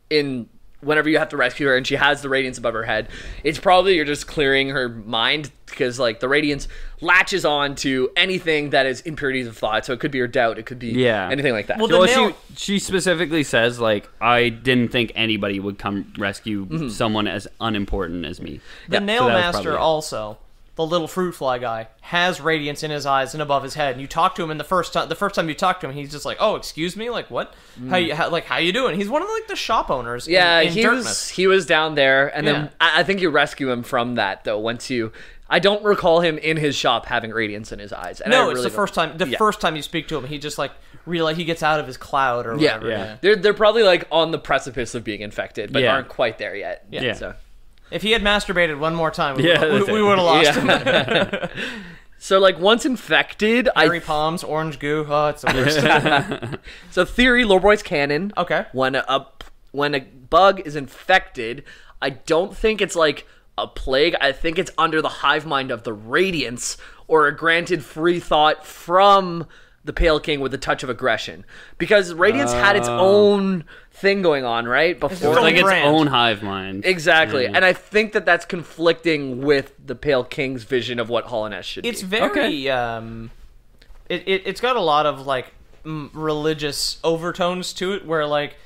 in whenever you have to rescue her and she has the radiance above her head, it's probably you're just clearing her mind because like the radiance latches on to anything that is impurities of thought. So it could be her doubt, it could be anything like that. Well, she specifically says like, I didn't think anybody would come rescue someone as unimportant as me. The Nail Master also, the little fruit fly guy, has radiance in his eyes and above his head. And you talk to him, and the first time you talk to him, he's just like, "Oh, excuse me, like what? How you doing?" He's one of like the shop owners. Yeah, in he was down there, and then I think you rescue him from that though. I don't recall him in his shop having radiance in his eyes. And it's the first time. The first time you speak to him, he just like realize he gets out of his cloud or whatever. Yeah. They're probably like on the precipice of being infected, but aren't quite there yet. Yeah. So. If he had masturbated one more time, we would have lost him. So, like, once infected... Hairy palms, orange goo. Oh, it's the worst. So, theory, Loreboy's canon. Okay. When a bug is infected, I don't think it's, like, a plague. I think it's under the hive mind of the Radiance, or a granted free thought from the Pale King with a touch of aggression. Because Radiance had its own thing going on, right? Before it's like its own hive mind. Exactly. And I think that's conflicting with the Pale King's vision of what Hollownest should be. It's very it's got a lot of like religious overtones to it, where like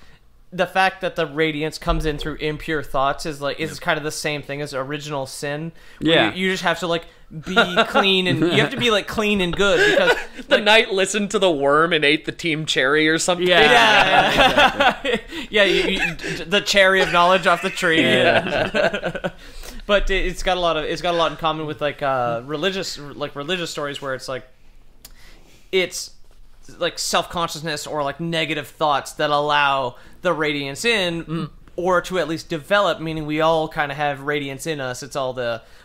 the fact that the radiance comes in through impure thoughts is kind of the same thing as original sin. You just have to like be clean, and you have to be like clean and good, because the knight listened to the worm and ate the team cherry or something. The cherry of knowledge off the tree. But it's got a lot in common with like religious stories, where it's like self-consciousness or like negative thoughts that allow the radiance in, or to at least develop, meaning we all kind of have radiance in us. It's all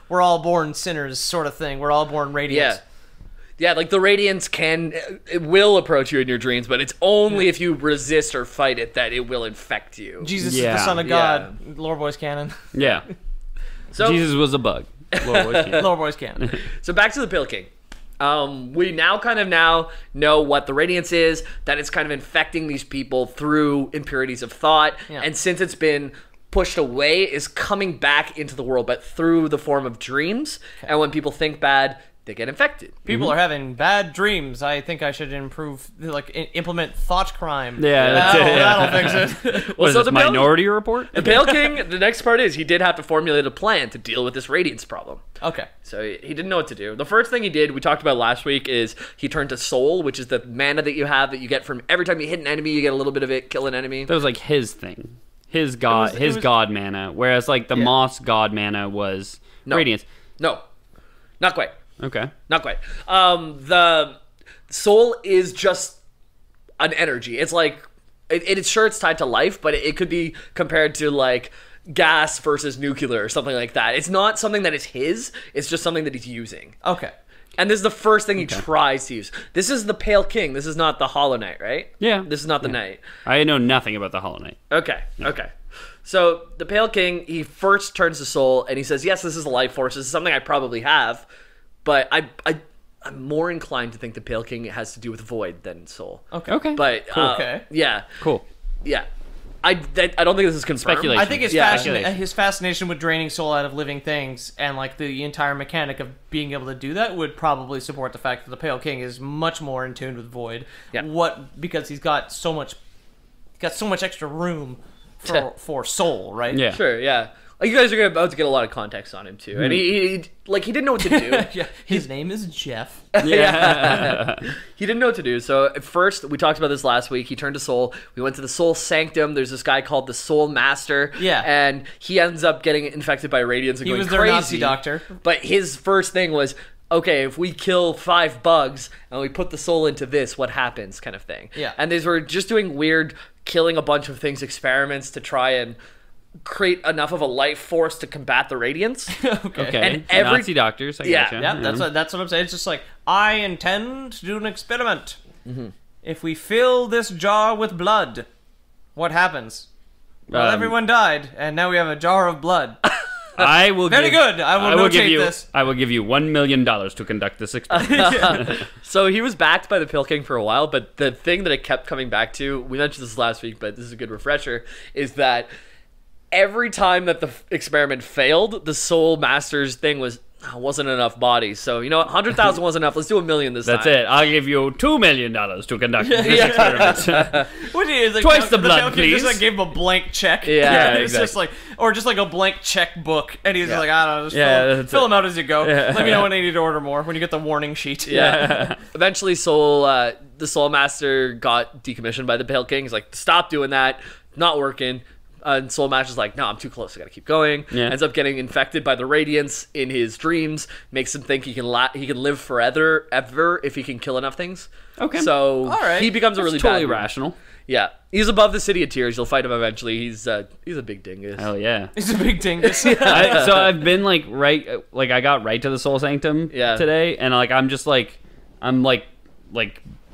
we're all born sinners sort of thing. We're all born radiance. Yeah, like the radiance it will approach you in your dreams, but it's only if you resist or fight it that it will infect you. Jesus is the Son of God. Loreboy's canon. Yeah. So Jesus was a bug. Loreboy's canon. So back to the Pale King. We now know what the radiance is, that it's kind of infecting these people through impurities of thought, and since it's been pushed away, is coming back into the world, but through the form of dreams, and when people think bad, they get infected. People are having bad dreams. I think I should implement thought crime. That'll fix it. Well, so the Minority Report? The Pale King, the next part is he did have to formulate a plan to deal with this radiance problem. Okay. So he didn't know what to do. The first thing he did, we talked about last week, is he turned to Soul, which is the mana that you have that you get from every time you hit an enemy, you get a little bit of it, kill an enemy. That was like his thing. His god mana. Whereas like the Moss god mana was radiance. No. Not quite. Okay. Not quite. The Soul is just an energy. It's like it's tied to life, but it could be compared to like gas versus nuclear or something like that. It's not something that is his. It's just something that he's using. Okay. And this is the first thing he tries to use. This is the Pale King. This is not the Hollow Knight, right? Yeah. This is not the Knight. I know nothing about the Hollow Knight. Okay. So the Pale King, he first turns to Soul, and he says, yes, this is a life force. This is something I probably have, but I'm more inclined to think the Pale King has to do with Void than Soul. Okay. But, cool. Yeah. Cool. Yeah. I don't think this is confirmed. Speculation. I think his fascination with draining soul out of living things and like the entire mechanic of being able to do that would probably support the fact that the Pale King is much more in tune with Void. Yeah. Because he's got so much extra room for soul, right? Yeah. Sure. Yeah. You guys are about to get a lot of context on him too, and he didn't know what to do. His name is Jeff. Yeah, he didn't know what to do. So at first, we talked about this last week. He turned to Soul. We went to the Soul Sanctum. There's this guy called the Soul Master. Yeah, and he ends up getting infected by radiance and going crazy. He was their Nazi doctor. But his first thing was, okay, if we kill 5 bugs and we put the soul into this, what happens, kind of thing. Yeah, and these were just doing weird, killing a bunch of things experiments to try and create enough of a life force to combat the radiance. Okay. And Nazi doctors. That's what I'm saying. It's just like, I intend to do an experiment. Mm-hmm. If we fill this jar with blood, what happens? Well, everyone died, and now we have a jar of blood. I will. Very good. I will give notate you. this. I will give you $1 million to conduct this experiment. So he was backed by the Pale King for a while, but the thing that I kept coming back to, we mentioned this last week, but this is a good refresher, is that every time that the experiment failed, the Soul Master's thing wasn't enough bodies. So, 100,000 wasn't enough. Let's do $1 million this time. That's it. I'll give you $2 million to conduct this experiment. What do you think? Twice the blood, please. Just gave him a blank check. Yeah, It's just just a blank checkbook, and he's like, I don't know, just fill them out as you go. Yeah. Let me know when I need to order more. When you get the warning sheet. Yeah. Eventually, the Soul Master got decommissioned by the Pale King. He's like, stop doing that. Not working. And Soul Master's like, no, I'm too close. I gotta keep going. Yeah. Ends up getting infected by the radiance in his dreams. Makes him think he can live forever if he can kill enough things. Okay. So he becomes a really totally bad rational. Yeah, he's above the City of Tears. You'll fight him eventually. He's a big dingus. Hell yeah. He's a big dingus. So I've been I got right to the Soul Sanctum today, and I'm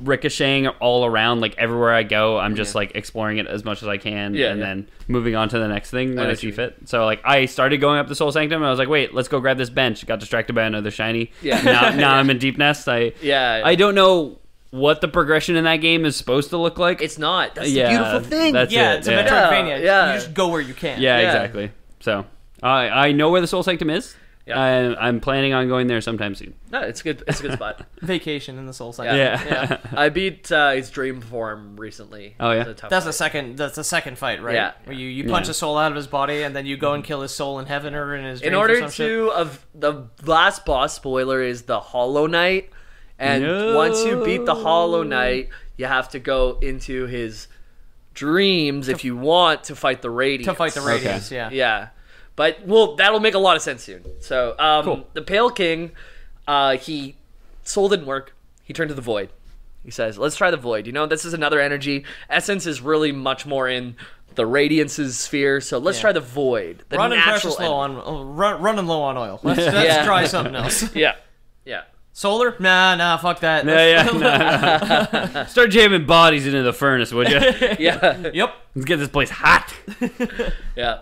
ricocheting all around, everywhere I go. I'm just exploring it as much as I can, and then moving on to the next thing when I see fit. So I started going up the Soul Sanctum, and I was like, wait, let's go grab this bench. Got distracted by another shiny. Yeah. Now I'm in Deep Nest. I don't know what the progression in that game is supposed to look like. It's not. That's the beautiful thing. It's a Metroidvania. Yeah. You just go where you can. Yeah, exactly. So I know where the Soul Sanctum is. Yeah. I'm planning on going there sometime soon. No, it's good. It's a good spot. Vacation in the Soul Sanctum. Yeah. I beat his dream form recently. Oh yeah. That's the second fight, right? Yeah. Where you punch a soul out of his body, and then you go and kill his soul in heaven or in his dreams. In order the last boss, spoiler, is the Hollow Knight, and once you beat the Hollow Knight, you have to go into his dreams if you want to fight the Radiance. Yeah. But, that'll make a lot of sense soon. So, cool. The Pale King, soul didn't work. He turned to the Void. He says, let's try the Void. This is another energy. Essence is really much more in the Radiance's sphere, so let's try the Void. The running low on oil. Let's try something else. Yeah. Solar? Nah, fuck that. Nah. Start jamming bodies into the furnace, would you? Yeah. Yep. Let's get this place hot. Yeah.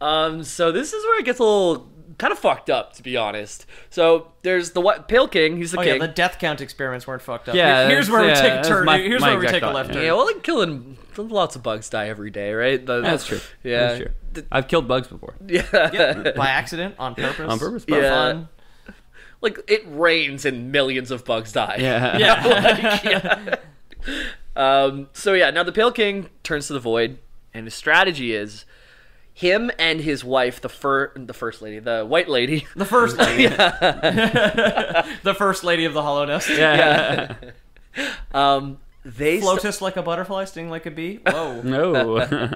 So this is where it gets a little kind of fucked up, to be honest. So there's the Pale King. He's the king. Yeah, the death count experiments weren't fucked up. Yeah, here's where we take a turn. Here's where we take a left turn. Yeah, killing lots of bugs die every day, right? That's true. Yeah, that's true. I've killed bugs before. Yeah, by accident, on purpose. On purpose, for fun. It rains and millions of bugs die. Yeah. So now the Pale King turns to the Void, and his strategy is him and his wife, the first lady, the white lady. The first lady. The first lady of the Hollow Nest. Yeah. They float like a butterfly, sting like a bee. Whoa. No.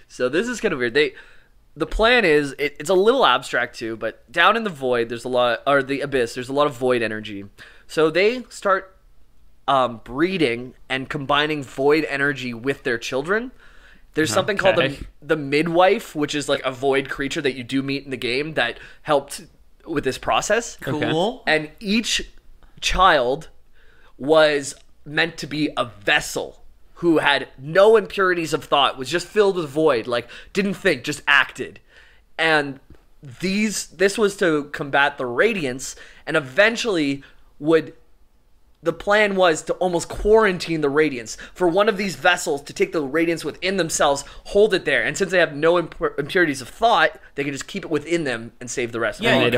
So this is kind of weird. The plan is, it's a little abstract too, but down in the Void, the Abyss, there's a lot of Void energy. So they start breeding and combining Void energy with their children. There's something called the Midwife, which is a Void creature that you do meet in the game that helped with this process. Cool. And each child was meant to be a vessel who had no impurities of thought, was just filled with Void, didn't think, just acted. And this was to combat the Radiance, and eventually the plan was to almost quarantine the Radiance, for one of these vessels to take the Radiance within themselves, hold it there, and since they have no impurities of thought, they can just keep it within them and save the rest of them.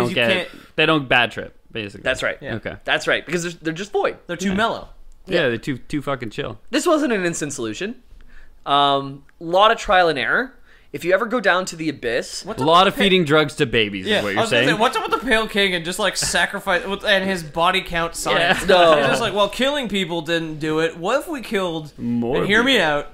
They don't bad trip, basically. That's right. Yeah. Okay. That's right, because they're just Void. They're too mellow. Yeah, they're too fucking chill. This wasn't an instant solution. Lot of trial and error. If you ever go down to the Abyss... A lot of feeding drugs to babies is what you're saying. What's up with the Pale King and just sacrifice... and his body count science? Yeah. No. He's just killing people didn't do it. What if we killed... more and hear me out.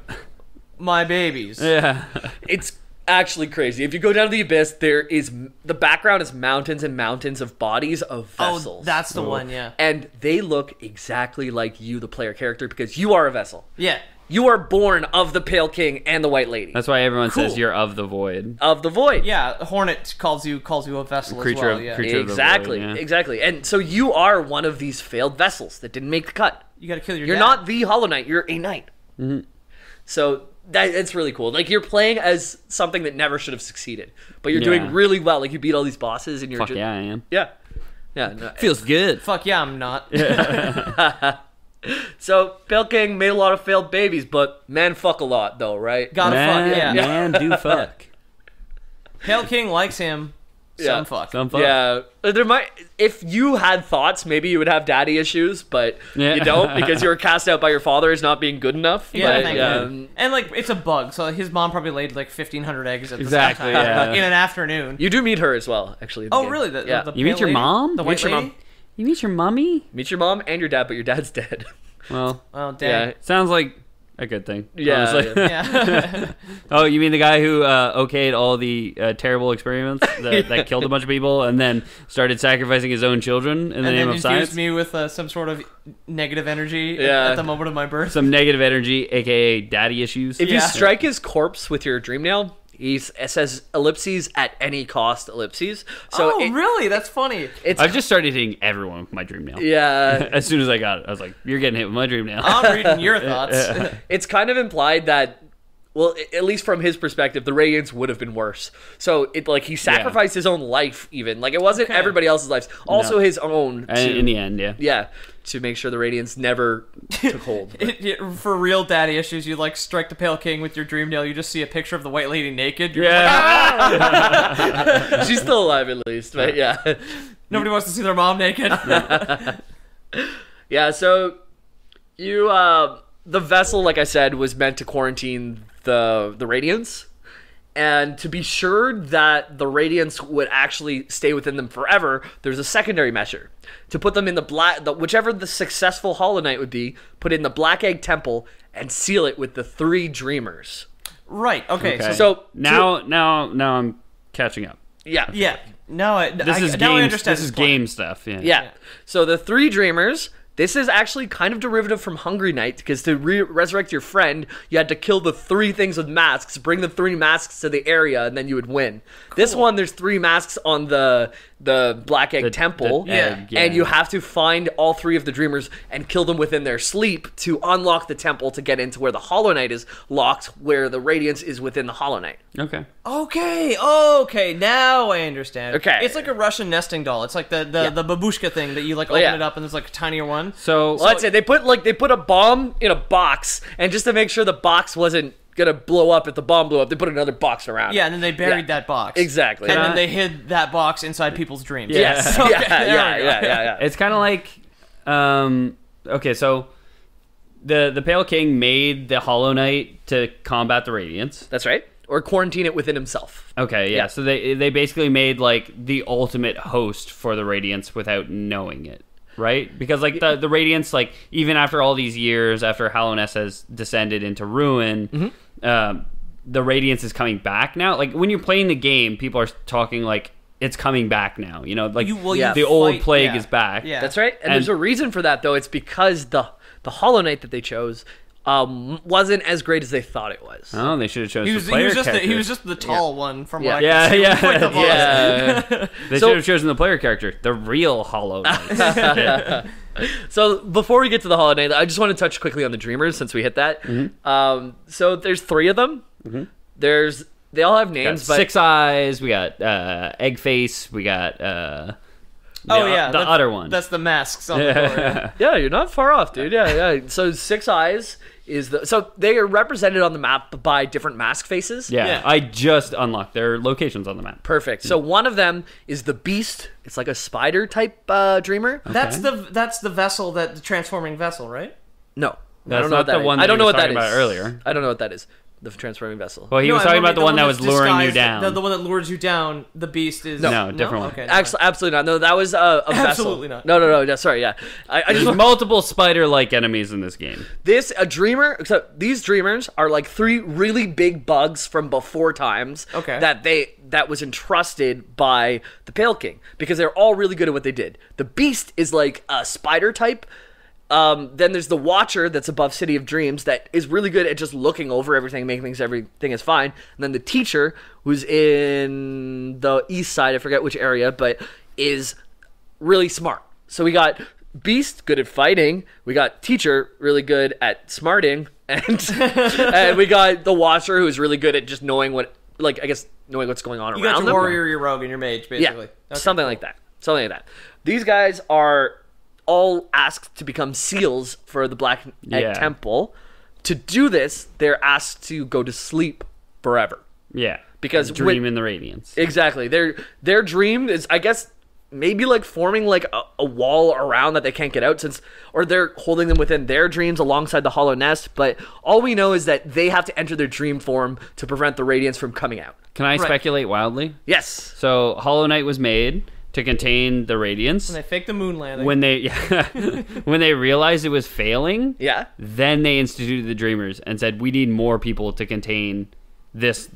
My babies. Yeah. It's actually crazy. If you go down to the Abyss, the background is mountains and mountains of bodies of vessels. Oh, that's the one, yeah. And they look exactly like you, the player character, because you are a vessel. Yeah. You are born of the Pale King and the White Lady. That's why everyone says you're of the Void. Of the Void. Yeah, Hornet calls you a vessel creature as well. Creature exactly, of the Void, exactly. And so you are one of these failed vessels that didn't make the cut. You gotta kill your You're dad. not the Hollow Knight, you're a knight. Mm-hmm. So It's really cool. Like, you're playing as something that never should have succeeded, but you're doing really well. Like, you beat all these bosses, and you're Fuck yeah, I am. Yeah. No, feels good. Fuck yeah, I'm not. So, Pale King made a lot of failed babies, but man fuck a lot, though, right? Gotta fuck, yeah. Man do fuck. Pale King likes him. Some fuck. Yeah. There might, if you had thoughts, maybe you would have daddy issues, but you don't, because you were cast out by your father as not being good enough. Yeah, but, and like, it's a bug, so his mom probably laid like 1,500 eggs at the same time in an afternoon. You do meet her as well, actually. Oh, really? The you meet your mom? The white lady? You meet your mommy? Meet your mom and your dad, but your dad's dead. Well, dang. Yeah. Sounds like a good thing. Yeah. Yeah. Oh, you mean the guy who okayed all the terrible experiments that killed a bunch of people and then started sacrificing his own children in the name of science? And then infused me with some sort of negative energy at the moment of my birth. Some negative energy, a.k.a. daddy issues. If you strike his corpse with your dream nail, it says ellipses at any cost ellipses. So really? That's funny. I've just started hitting everyone with my dream nail. Yeah. As soon as I got it, I was like, you're getting hit with my dream nail. I'm reading your thoughts. It's kind of implied that, well, at least from his perspective, the Radiants would have been worse. So he sacrificed his own life even. Like, it wasn't everybody else's lives. Also his own. In the end, yeah. Yeah. To make sure the Radiants never took hold. For real daddy issues, you like strike the Pale King with your dream nail, you just see a picture of the white lady naked. You're She's still alive at least, but yeah. Nobody wants to see their mom naked. Yeah, so you the vessel, like I said, was meant to quarantine the Radiants. And to be sure that the Radiants would actually stay within them forever, there's a secondary measure. To put them in whichever the successful Hollow Knight would be, put in the Black Egg Temple and seal it with the 3 Dreamers. Right, okay. So now I'm catching up. Yeah. Yeah. Now I understand. This is game stuff. Yeah. So the 3 Dreamers... This is actually kind of derivative from Hungry Night, because to resurrect your friend, you had to kill the 3 things with masks, bring the 3 masks to the area, and then you would win. Cool. This one, there's 3 masks on the Black Egg Temple, and you have to find all 3 of the Dreamers and kill them within their sleep to unlock the temple to get into where the Hollow Knight is locked, where the Radiance is within the Hollow Knight. Okay, now I understand. Okay. It's like a Russian nesting doll. It's like the babushka thing that you like open it up and there's like a tinier one. So that's it. They put a bomb in a box, and just to make sure the box wasn't gonna blow up if the bomb blew up, they put another box around. Yeah, and then they buried that box. Exactly. And then they hid that box inside people's dreams. Yes. Okay, yeah. It's kind of like, okay, so the Pale King made the Hollow Knight to combat the Radiants. That's right. Or quarantine it within himself. Okay, yeah. So they basically made like the ultimate host for the Radiants without knowing it. Right? Because, like, the Radiants, like, even after all these years, after Hallownest has descended into ruin, the Radiance is coming back now. Like, when you're playing the game, people are talking, like, it's coming back now. You know, like, the old plague is back. Yeah. That's right. And there's a reason for that, though. It's because the Hollow Knight that they chose wasn't as great as they thought it was. Oh, they should have chosen the player character. He was just the tall one from what I can see. They should have chosen the player character, the real Hollow Knight. So before we get to the Hollow Knight, I just want to touch quickly on the Dreamers since we hit that. So there's 3 of them. They all have names. But 6 Eyes. We got Egg Face. We got the other one. That's the masks on the door. Yeah, you're not far off, dude. Yeah. So 6 Eyes is so they are represented on the map by different mask faces. Yeah. I just unlocked their locations on the map. Perfect. So one of them is the Beast. It's like a spider type dreamer. Okay. That's the vessel, the transforming vessel, right? No. I don't know what that is. I don't know what that is. Earlier. I don't know what that is. The transforming vessel. Well, he was talking about the one that was luring you down. The one that lures you down. The Beast is no different one. Okay, absolutely not. No, that was a vessel. Absolutely not. No. Sorry, yeah. There's multiple spider-like enemies in this game. A dreamer. Except these dreamers are like 3 really big bugs from before times. Okay. That was entrusted by the Pale King because they're all really good at what they did. The Beast is like a spider type. Then there's the Watcher that's above City of Dreams that is really good at just looking over everything, making everything is fine. And then the Teacher, who's in the east side, I forget which area, but is really smart. So we got Beast, good at fighting. We got Teacher, really good at smarting. and we got the Watcher, who's really good at just knowing knowing what's going on around them. You got your warrior, your rogue, and your mage, basically. Yeah, something like that. Something like that. These guys are all asked to become seals for the Black Egg Temple. To do this, they're asked to go to sleep forever. Yeah. Because dream in the radiance. Exactly. Their dream is, I guess, maybe like forming like a wall around that they can't get out, or they're holding them within their dreams alongside the hollow nest. But all we know is that they have to enter their dream form to prevent the radiance from coming out. Can I speculate wildly? Yes. So Hollow Knight was made to contain the radiance. When they faked the moon landing. When they realized it was failing, then they instituted the Dreamers and said, we need more people to contain this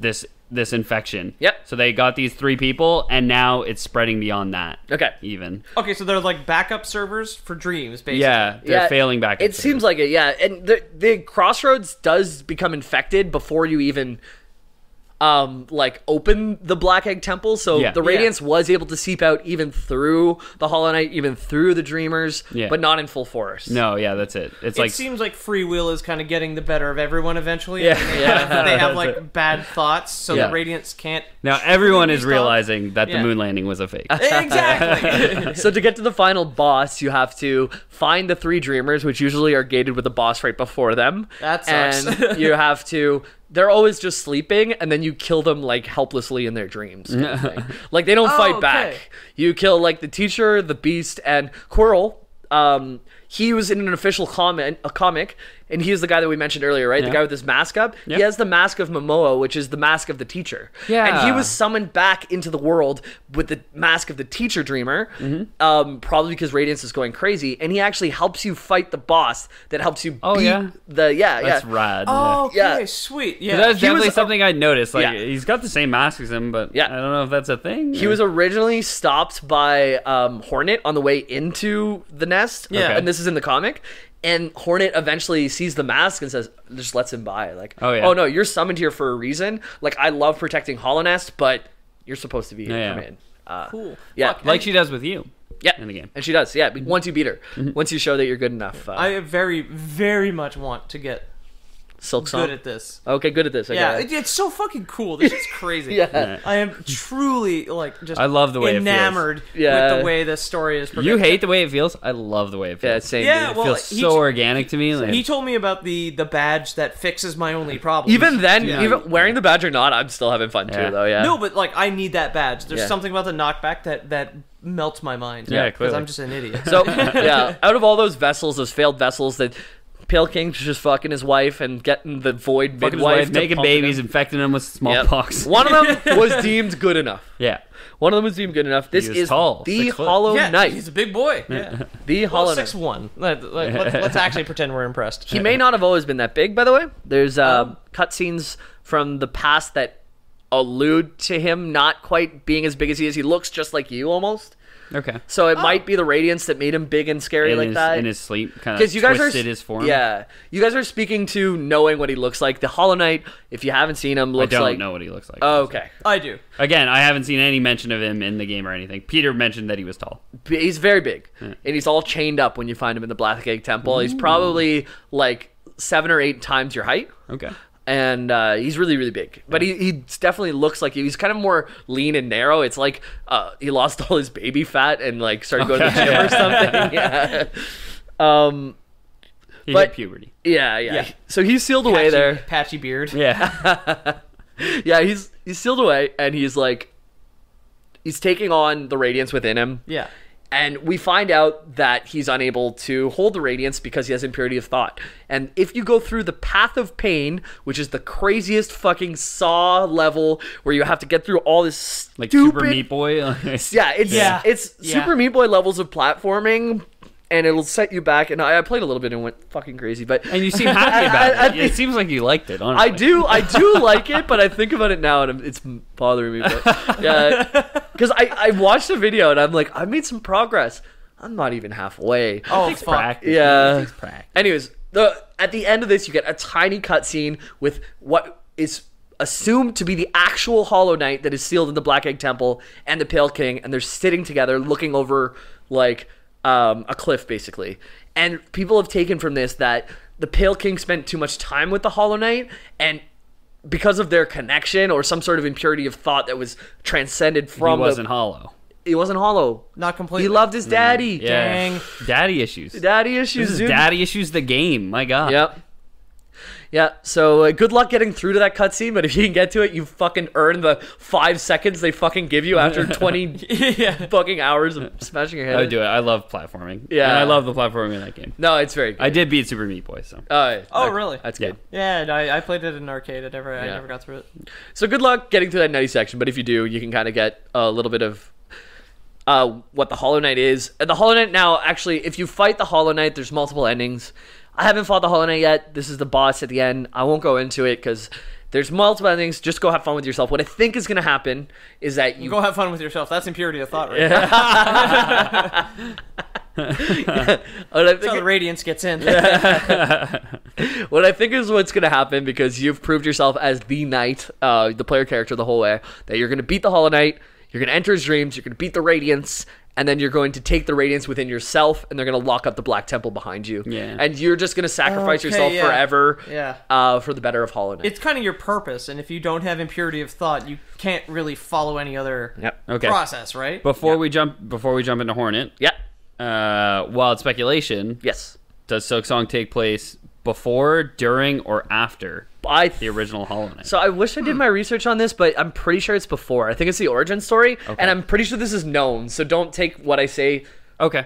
infection. Yep. So they got these 3 people, and now it's spreading beyond that. Okay. Even. Okay, so they're like backup servers for dreams, basically. Yeah, they're failing backup It seems like it, yeah. And the Crossroads does become infected before you even open the Black Egg Temple, so the radiance was able to seep out even through the Hollow Knight, even through the Dreamers, but not in full force. No, that's it. It seems like free will is kind of getting the better of everyone eventually. Yeah, they have like bad thoughts, so the radiance can't. Now everyone is realizing that the moon landing was a fake. Exactly. So to get to the final boss, you have to find the 3 Dreamers, which usually are gated with a boss right before them. That sucks. And you have to. They're always just sleeping, and then you kill them like helplessly in their dreams. Kind of thing. Like they don't fight back. You kill like the teacher, the beast, and Quirrell. He was in an official comic, and he is the guy that we mentioned earlier, right? The guy with his mask up. Yep. He has the mask of Momoa, which is the mask of the teacher. Yeah. And he was summoned back into the world with the mask of the teacher dreamer, probably because Radiance is going crazy, and he actually helps you fight the boss that helps you beat the... That's rad. Oh, okay, sweet. Yeah. That's definitely something I noticed. Like, he's got the same mask as him, but I don't know if that's a thing. He was originally stopped by Hornet on the way into the nest, and this is in the comic. And Hornet eventually sees the mask and says, just lets him by. Like, oh no, you're summoned here for a reason. Like, I love protecting Hollow Nest, but you're supposed to be come in. Cool. Yeah. Like she does with you. Yeah. In the game. And she does. Yeah. Once you beat her. Once you show that you're good enough. I very, very much want to get Silk Song? Good at this. Okay, good at this. Okay. Yeah, it's so fucking cool. This is crazy. I am truly I love the way enamored with the way this story is progressing. You hate the way it feels? I love the way it feels. Yeah, same. Yeah, dude. well, it feels so organic to me. Like, he told me about the badge that fixes my only problem. Even then, even wearing the badge or not, I'm still having fun too, though. Yeah. No, but like I need that badge. There's something about the knockback that melts my mind. Yeah, because I'm just an idiot. So out of all those vessels, those failed vessels that Pale King's just fucking his wife and getting the void midwife, making babies, infecting them with smallpox. One of them was deemed good enough. Yeah. One of them was deemed good enough. This is tall, the Hollow Knight. He's a big boy. Yeah. The Hollow Knight. 6'1". Let's actually pretend we're impressed. He may not have always been that big, by the way. There's cutscenes from the past that allude to him not quite being as big as he is. He looks just like you almost. Okay. So it might be the radiance that made him big and scary like that. In his sleep, kind of twisted his form. Yeah. You guys are speaking to knowing what he looks like. The Hollow Knight, if you haven't seen him, looks like... I don't know what he looks like. Oh, okay. I do. Again, I haven't seen any mention of him in the game or anything. Peter mentioned that he was tall. He's very big. Yeah. And he's all chained up when you find him in the Black Egg Temple. Ooh. He's probably like 7 or 8 times your height. Okay. And he's really, really big. But he definitely looks like he's kind of more lean and narrow. It's like he lost all his baby fat and like started going to the gym or something. Yeah. He hit puberty. Yeah. So he's sealed away there. Patchy beard. Yeah. Yeah, he's sealed away, and he's taking on the radiance within him. Yeah. And we find out that he's unable to hold the radiance because he has impurity of thought. And if you go through the Path of Pain, which is the craziest fucking Saw level where you have to get through all this like stupid... Super Meat Boy? it's Super Meat Boy levels of platforming, and it'll set you back. And I played a little bit and went fucking crazy. And you seem happy about it. It seems like you liked it, honestly. I do like it, but I think about it now and it's bothering me. But, yeah, because I watched a video and I'm like, I made some progress. I'm not even halfway. Oh, fuck. Practice. Yeah. Practice. Anyways, at the end of this, you get a tiny cutscene with what is assumed to be the actual Hollow Knight that is sealed in the Black Egg Temple and the Pale King, and they're sitting together looking over like a cliff, basically. And people have taken from this that the Pale King spent too much time with the Hollow Knight, and because of their connection or some sort of impurity of thought that was transcended from he wasn't hollow. He wasn't hollow. Not completely. He loved his daddy. Yeah. Dang. Daddy issues. Daddy issues, This is dude. Daddy issues the game. My God. Yep. Yeah, so good luck getting through to that cutscene, but if you can get to it, you fucking earn the 5 seconds they fucking give you after 20 fucking hours of smashing your head. I would do it. I love platforming. Yeah. And I love the platforming in that game. No, it's very good. I did beat Super Meat Boy, so. Oh, really? That's good. Yeah, no, I played it in an arcade. I never got through it. So good luck getting through that nutty section, but if you do, you can kind of get a little bit of what the Hollow Knight is. And the Hollow Knight now, actually, if you fight the Hollow Knight, there's multiple endings. I haven't fought the Hollow Knight yet. This is the boss at the end. I won't go into it because there's multiple endings. Just go have fun with yourself. What I think is going to happen is that you... Go have fun with yourself. That's impurity of thought, right? Yeah. That's how the radiance gets in. What I think is what's going to happen, because you've proved yourself as the knight, the player character the whole way, that you're going to beat the Hollow Knight, you're going to enter his dreams, you're going to beat the Radiance, and then you're going to take the Radiance within yourself, and they're going to lock up the Black Temple behind you. Yeah. And you're just going to sacrifice yourself forever for the better of Hollow Knight. It's kind of your purpose, and if you don't have impurity of thought, you can't really follow any other process, right? Before we jump into Hornet, wild speculation. Yes. Does Silksong take place before, during, or after the original Hollow Knight? So I wish I did my research on this, but I'm pretty sure it's before. I think it's the origin story, and I'm pretty sure this is known, so don't take what I say. Okay.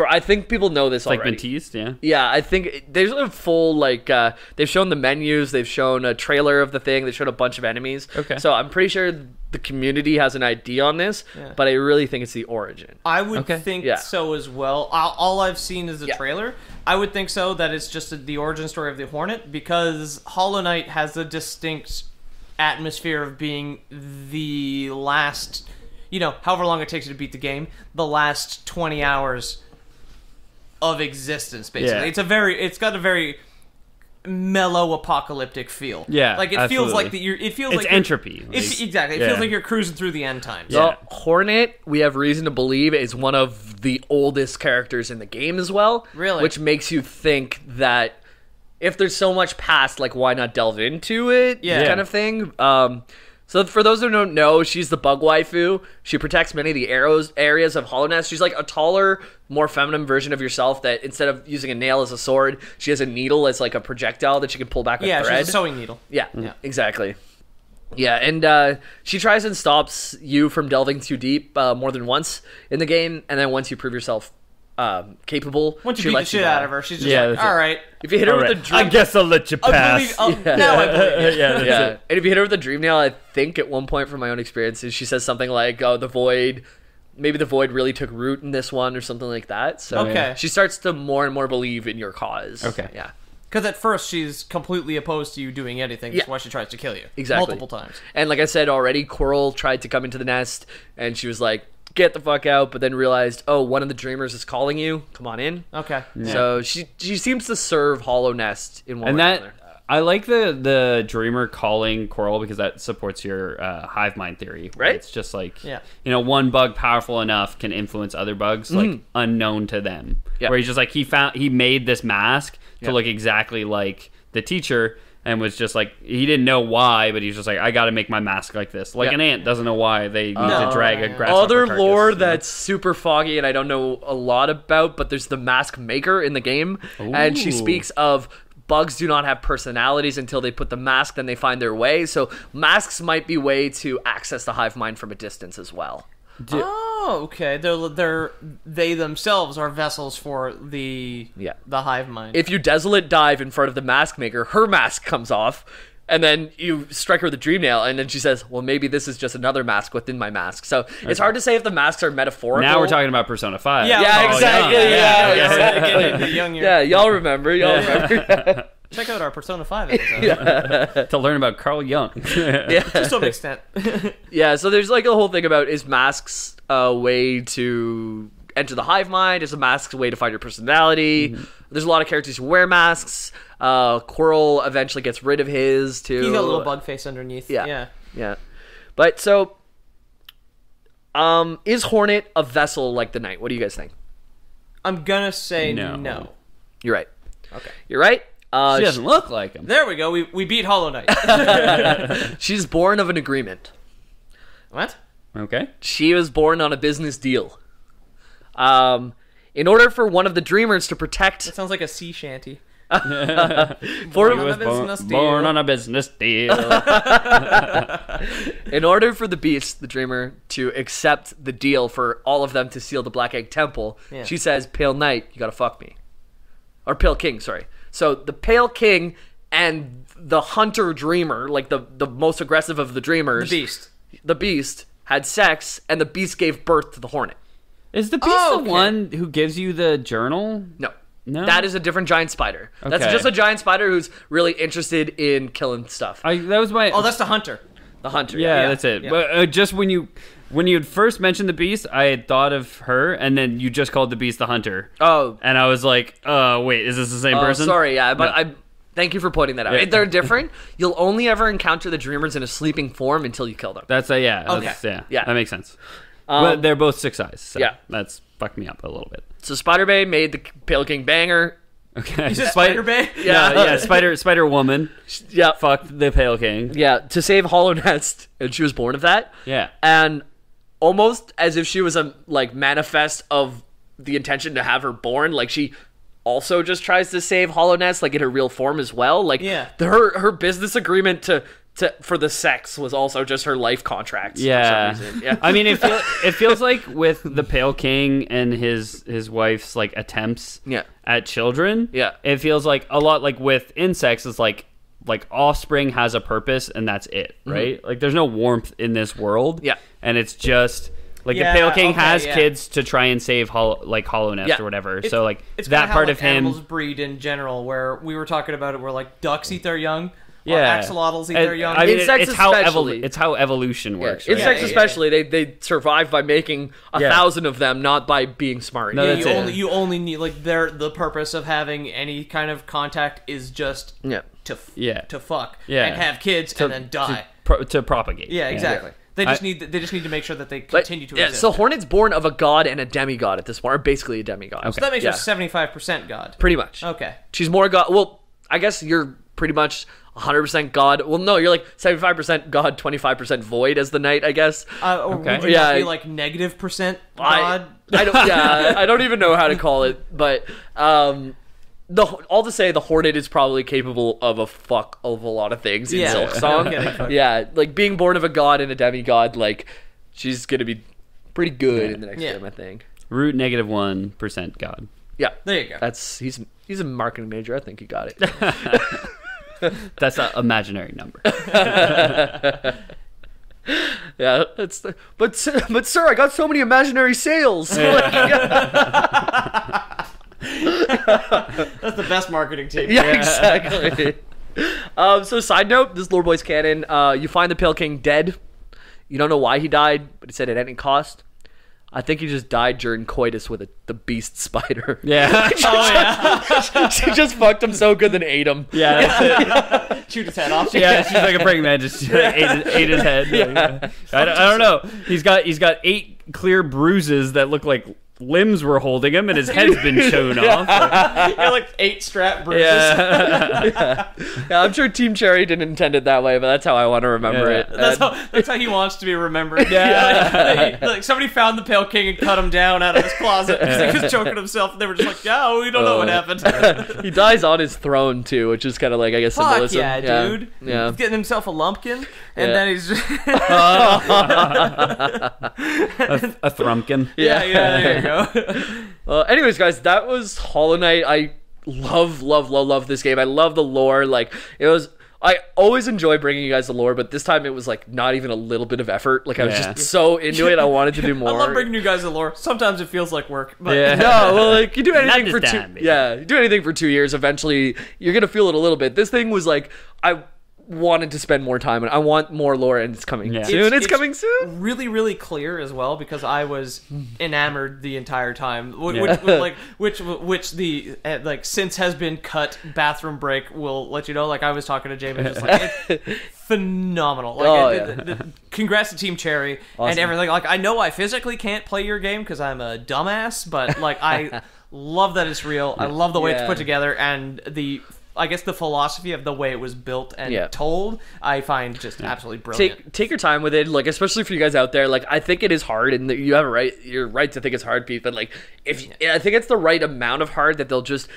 I think people know this already. Like been teased, yeah. Yeah, I think there's a full they've shown the menus, they've shown a trailer of the thing, they've shown a bunch of enemies. Okay. So I'm pretty sure the community has an idea on this, but I really think it's the origin. I would think so as well. All I've seen is the trailer. I would think so, that it's just the origin story of the Hornet, because Hollow Knight has a distinct atmosphere of being the last, however long it takes you to beat the game, the last 20 hours of existence, basically. Yeah. It's got a very mellow apocalyptic feel. Yeah, like it feels like it's entropy. Exactly. It feels like you're cruising through the end times. The Hornet, we have reason to believe, is one of the oldest characters in the game as well. Really? Which makes you think that if there's so much past, why not delve into it? Kind of thing. So for those who don't know, she's the bug waifu. She protects many of the areas of Hollow Nest. She's like a taller, more feminine version of yourself that instead of using a nail as a sword, she has a needle as like a projectile that she can pull back with thread. Yeah, she's a sewing needle. Yeah, exactly. Yeah, and she tries and stops you from delving too deep more than once in the game, and then once you prove yourself capable, once you beat the shit out of her, she's just all right. If you hit her with a dream, I guess I'll let you pass. Now I believe you. Yeah. And if you hit her with a dream nail, I think at one point from my own experiences, she says something like, "Oh, the void." Maybe the void really took root in this one, or something like that. So she starts to more and more believe in your cause. Okay. Yeah. Because at first she's completely opposed to you doing anything. That's why she tries to kill you. Exactly. Multiple times. And like I said already, Coral tried to come into the nest, and she was like, "Get the fuck out," but then realized, oh, one of the dreamers is calling you. Come on in. Okay. Yeah. So she seems to serve Hollow Nest in one way or another. I like the dreamer calling Coral because that supports your hive mind theory. Right? It's just like, one bug powerful enough can influence other bugs, like unknown to them. Yeah. Where he's just like, he made this mask to look exactly like the teacher, and was just like, he didn't know why, but he's just like, I gotta make my mask like this. Like an ant doesn't know why they need to drag a grasshopper Other carcass, lore that's super foggy and I don't know a lot about, but there's the mask maker in the game, and she speaks of bugs do not have personalities until they put the mask, then they find their way. So masks might be a way to access the hive mind from a distance as well. Okay. They themselves are vessels for the hive mind. If you desolate dive in front of the mask maker, her mask comes off, and then you strike her with a dream nail, and then she says, well, maybe this is just another mask within my mask. So it's hard to say if the masks are metaphorical. Now we're talking about Persona 5. Yeah, exactly. Yeah, y'all remember. Check out our Persona 5 episode. To learn about Carl Jung. To some extent. So there's like a whole thing about, is masks a way to enter the hive mind? Is a mask a way to find your personality? There's a lot of characters who wear masks. Coral eventually gets rid of his too. He's got a little bug face underneath. Yeah. But so, is Hornet a vessel like the Knight? What do you guys think? I'm gonna say no. You're right. Okay. You're right. She doesn't look like him. There we go. We beat Hollow Knight. She's born of an agreement. What? Okay. She was born on a business deal. In order for one of the dreamers to protect... That sounds like a sea shanty. Born on a business deal. In order for the beast, the dreamer, to accept the deal for all of them to seal the Black Egg Temple, she says, Pale Knight, you gotta fuck me. Or Pale King, sorry. So the Pale King and the Hunter Dreamer, like the most aggressive of the dreamers... The Beast had sex, and the Beast gave birth to the Hornet. Is the Beast the one who gives you the journal? No. That is a different giant spider. Okay. That's just a giant spider who's really interested in killing stuff. That's the Hunter. The Hunter. Yeah, that's it. Yeah. But just when you had first mentioned the Beast, I had thought of her, and then you just called the Beast the Hunter. Oh. And I was like, wait, is this the same person? Sorry, yeah, but thank you for pointing that out. Yeah. They're different. You'll only ever encounter the dreamers in a sleeping form until you kill them. That makes sense. But they're both 6 eyes, so that's fucked me up a little bit. So Spider Bay made the Pale King banger. Okay. You said Spider Bay? Yeah, Spider Woman. Yeah. Fucked the Pale King. Yeah, to save Hollow Nest, and she was born of that. Yeah. And almost as if she was a manifest of the intention to have her born, like she also just tries to save Hollow Nest, like in her real form as well. Like her business agreement for the sex was also just her life contract. Yeah. For some reason. Yeah. I mean, it feels like with the Pale King and his wife's like attempts at children. Yeah. It feels like a lot like with insects. It's like offspring has a purpose and that's it, right? Mm-hmm. Like there's no warmth in this world. Yeah. And it's just. Like the Pale King has kids to try and save Hollow Nest or whatever. So like it's that part of him. Animals breed in general, where we were talking about it, where like ducks eat their young. Yeah, axolotls eat their young. I mean, insects it's how evolution works. Yeah. Right? Insects especially, they survive by making 1,000 of them, not by being smart. No, you only need the purpose of having any kind of contact is just to fuck and have kids and then die to propagate. Yeah, exactly. They just need to make sure that they continue to exist. So Hornet's born of a god and a demigod at this point, or basically a demigod. Okay. So that makes her 75% god. Pretty much. Okay. She's more god. Well, I guess you're pretty much 100% god. Well, no, you're like 75% god, 25% void as the knight, I guess. Would you not be like -% god? I don't even know how to call it, but all to say, the Hornet is probably capable of a lot of things in Silk Song. Like being born of a god and a demigod, like she's gonna be pretty good in the next game, I think. Root -1% god. Yeah, there you go. He's a marketing major. I think he got it. That's an imaginary number. Yeah, but sir, I got so many imaginary sales. That's the best marketing team. Yeah, exactly. So side note, this Lore Boys canon, you find the Pale King dead. You don't know why he died, but he said at any cost. I think he just died during coitus with the beast spider. Yeah. She just fucked him so good, then ate him. Yeah, that's it. Shoot his head off. Yeah, she's like a praying man, just ate his head. Yeah. I don't know. He's got 8 clear bruises that look like limbs were holding him, and his head's been shown off. You're like 8 strap bruises. Yeah, I'm sure Team Cherry didn't intend it that way, but that's how I want to remember it. That's how he wants to be remembered. Yeah, like somebody found the Pale King and cut him down out of his closet because he was choking himself, and they were just like, "Yeah, we don't know what happened." He dies on his throne too, which is kind of like, I guess, symbolism. Yeah, dude. Yeah, he's getting himself a lumpkin, and then he's just a thrumpkin. Yeah, there you go. Anyways, guys, that was Hollow Knight. I love this game. I love the lore. Like, I always enjoy bringing you guys the lore, but this time it was like not even a little bit of effort. Like I was just so into it. I wanted to do more. I love bringing you guys the lore. Sometimes it feels like work, but no, well, like you do anything for you do anything for 2 years. Eventually, you're gonna feel it a little bit. This thing was like I wanted to spend more time, and I want more lore, and it's coming soon. It's coming soon. Really, really clear as well, because I was enamored the entire time. Which the like since has been cut bathroom break will let you know. Like I was talking to James, just like it's phenomenal. Like congrats to Team Cherry and everything. Like I know I physically can't play your game because I'm a dumbass, but like I love that it's real. I love the way it's put together, and I guess the philosophy of the way it was built and told, I find just absolutely brilliant. Take your time with it, like especially for you guys out there. Like I think it is hard, and you have a right. You're right to think it's hard, Pete. But like I think it's the right amount of hard that they'll just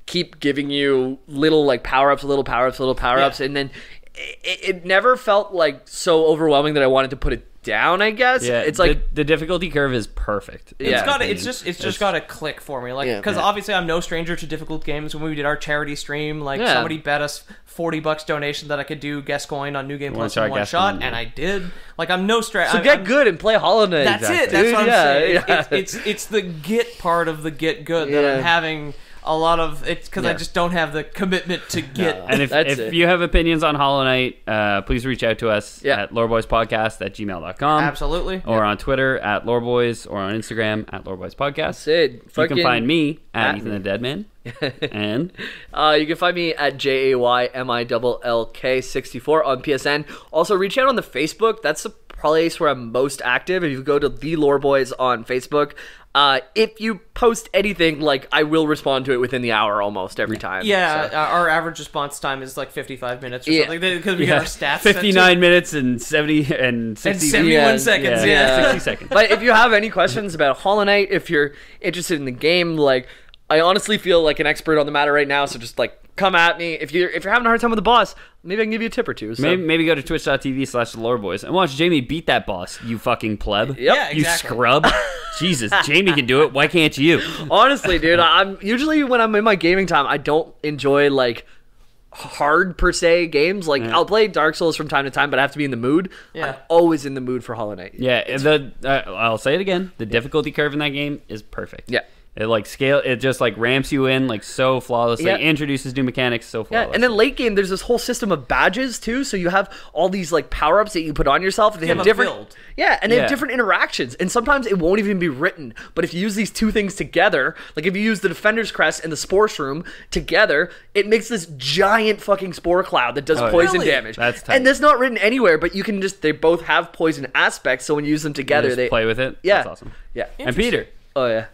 keep giving you little like power ups, and then it never felt like so overwhelming that I wanted to put it down, I guess. Yeah, it's like the difficulty curve is perfect. It's just got to click for me, like because obviously I'm no stranger to difficult games. When we did our charity stream, like somebody bet us $40 donation that I could do Guesscoin on New Game Plus in one shot, and I did. Like I'm no stranger. So get good and play Hollow Knight. That's it. That's what I'm saying. It's the get part of the get good that I'm having. A lot of it's because I just don't have the commitment to get. And if you have opinions on Hollow Knight, please reach out to us at loreboyspodcast@gmail.com. Absolutely. Or on Twitter @loreboys, or on Instagram @loreboyspodcast. That's it. You can find me at Ethan the Deadman. And you can find me at JAYMILLK64 on PSN. Also, reach out on the Facebook. That's the place where I'm most active. If you go to The Lore Boys on Facebook, if you post anything, like I will respond to it within the hour almost every time. Yeah, so. Our average response time is like 55 minutes or something because we got our stats. 59 minutes and 70 and 60 71 seconds. Yeah. 60 seconds. But if you have any questions about Hollow Knight, if you're interested in the game, like I honestly feel like an expert on the matter right now. So just like come at me if you're having a hard time with the boss. Maybe I can give you a tip or two. So. Maybe go to twitch.tv/theloreboys and watch Jamie beat that boss. You fucking pleb. Yep. Yeah, exactly. You scrub. Jesus, Jamie can do it. Why can't you? Honestly, dude, I'm usually when I'm in my gaming time, I don't enjoy like hard per se games. Like I'll play Dark Souls from time to time, but I have to be in the mood. I'm always in the mood for Hollow Knight. Yeah, I'll say it again. The difficulty curve in that game is perfect. Yeah. It just like ramps you in like so flawlessly, introduces new mechanics so flawlessly. Yeah, and then late game there's this whole system of badges too, so you have all these like power-ups that you put on yourself. They have different build. Yeah, and they have different interactions. And sometimes it won't even be written. But if you use these two things together, like if you use the Defender's Crest and the Spore Shroom together, it makes this giant fucking spore cloud that does poison damage. That's tight. And that's not written anywhere, but you can they both have poison aspects, so when you use them together, they play with it. Yeah. That's awesome. Yeah. And Peter. Oh yeah.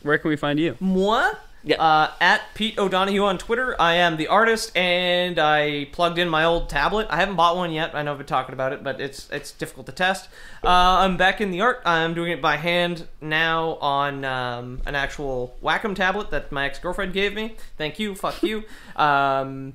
Where can we find you? Moi? Yeah. At Pete O'Donohue on Twitter. I am the artist, and I plugged in my old tablet. I haven't bought one yet. I know I've been talking about it, but it's difficult to test. I'm back in the art. I'm doing it by hand now on an actual Wacom tablet that my ex-girlfriend gave me. Thank you. Fuck you. So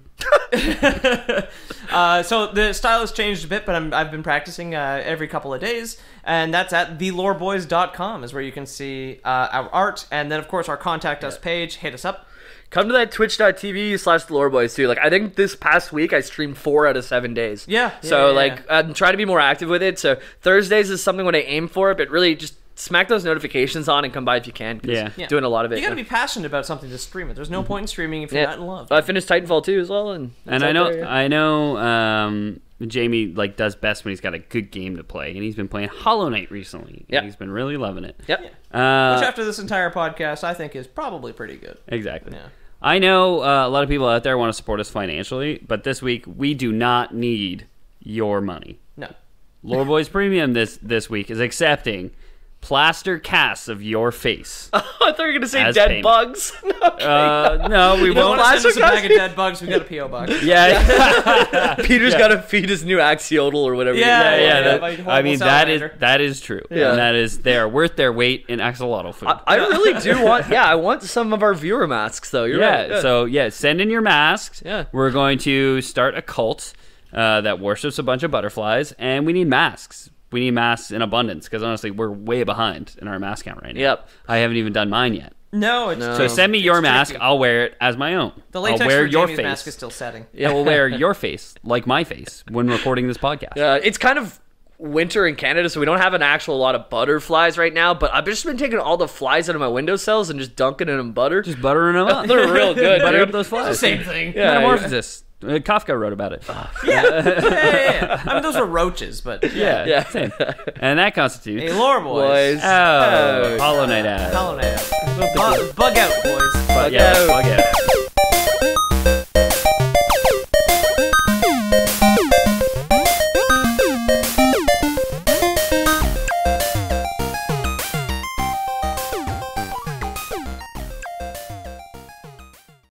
the style has changed a bit, but I've been practicing every couple of days, and that's at theloreboys.com is where you can see our art, and then of course our contact us page. Hit us up. Come to that twitch.tv/theloreboys too. Like I think this past week I streamed 4 out of 7 days. I'm trying to be more active with it. So Thursdays is something what I aim for, but really just smack those notifications on and come by if you can. Doing a lot of it. You gotta be passionate about something to stream it. There's no point in streaming if you're not in love. I finished Titanfall 2 as well, and I know Jamie like does best when he's got a good game to play, and he's been playing Hollow Knight recently. Yeah, he's been really loving it. Yep. Which after this entire podcast, I think is probably pretty good. Exactly. Yeah. I know a lot of people out there want to support us financially, but this week we do not need your money. No. Lore Boys Premium this week is accepting plaster casts of your face. I thought you were going to say dead bugs. No, we won't. Send us a bag of dead bugs. We got a P.O. box. Yeah. Peter's got to feed his new Axiodal or whatever. I mean, that is true. Yeah. And they are worth their weight in axolotl food. I really do want, I want some of our viewer masks, though. You're right. Yeah. So, send in your masks. Yeah. We're going to start a cult that worships a bunch of butterflies, and we need masks. We need masks in abundance because honestly, we're way behind in our mask count right now. Yep. I haven't even done mine yet. No. So send me your mask. tricky. I'll wear it as my own. The latex I'll wear for your Jamie's face. mask is still setting. Yeah, we'll wear your face, like my face, when recording this podcast. It's kind of winter in Canada, so we don't have an actual lot of butterflies right now, but I've just been taking all the flies out of my windowsills and just dunking in them butter. Just buttering them up. They're real good, Butter dude. up those flies. It's the same thing. Metamorphosis. Kafka wrote about it. Yeah. I mean, those were roaches, but Yeah, same. And that constitutes... Hey, Lore Boys. Oh, Hollow Knight ad. Hollow Knight. Bug out, boys. Bug out.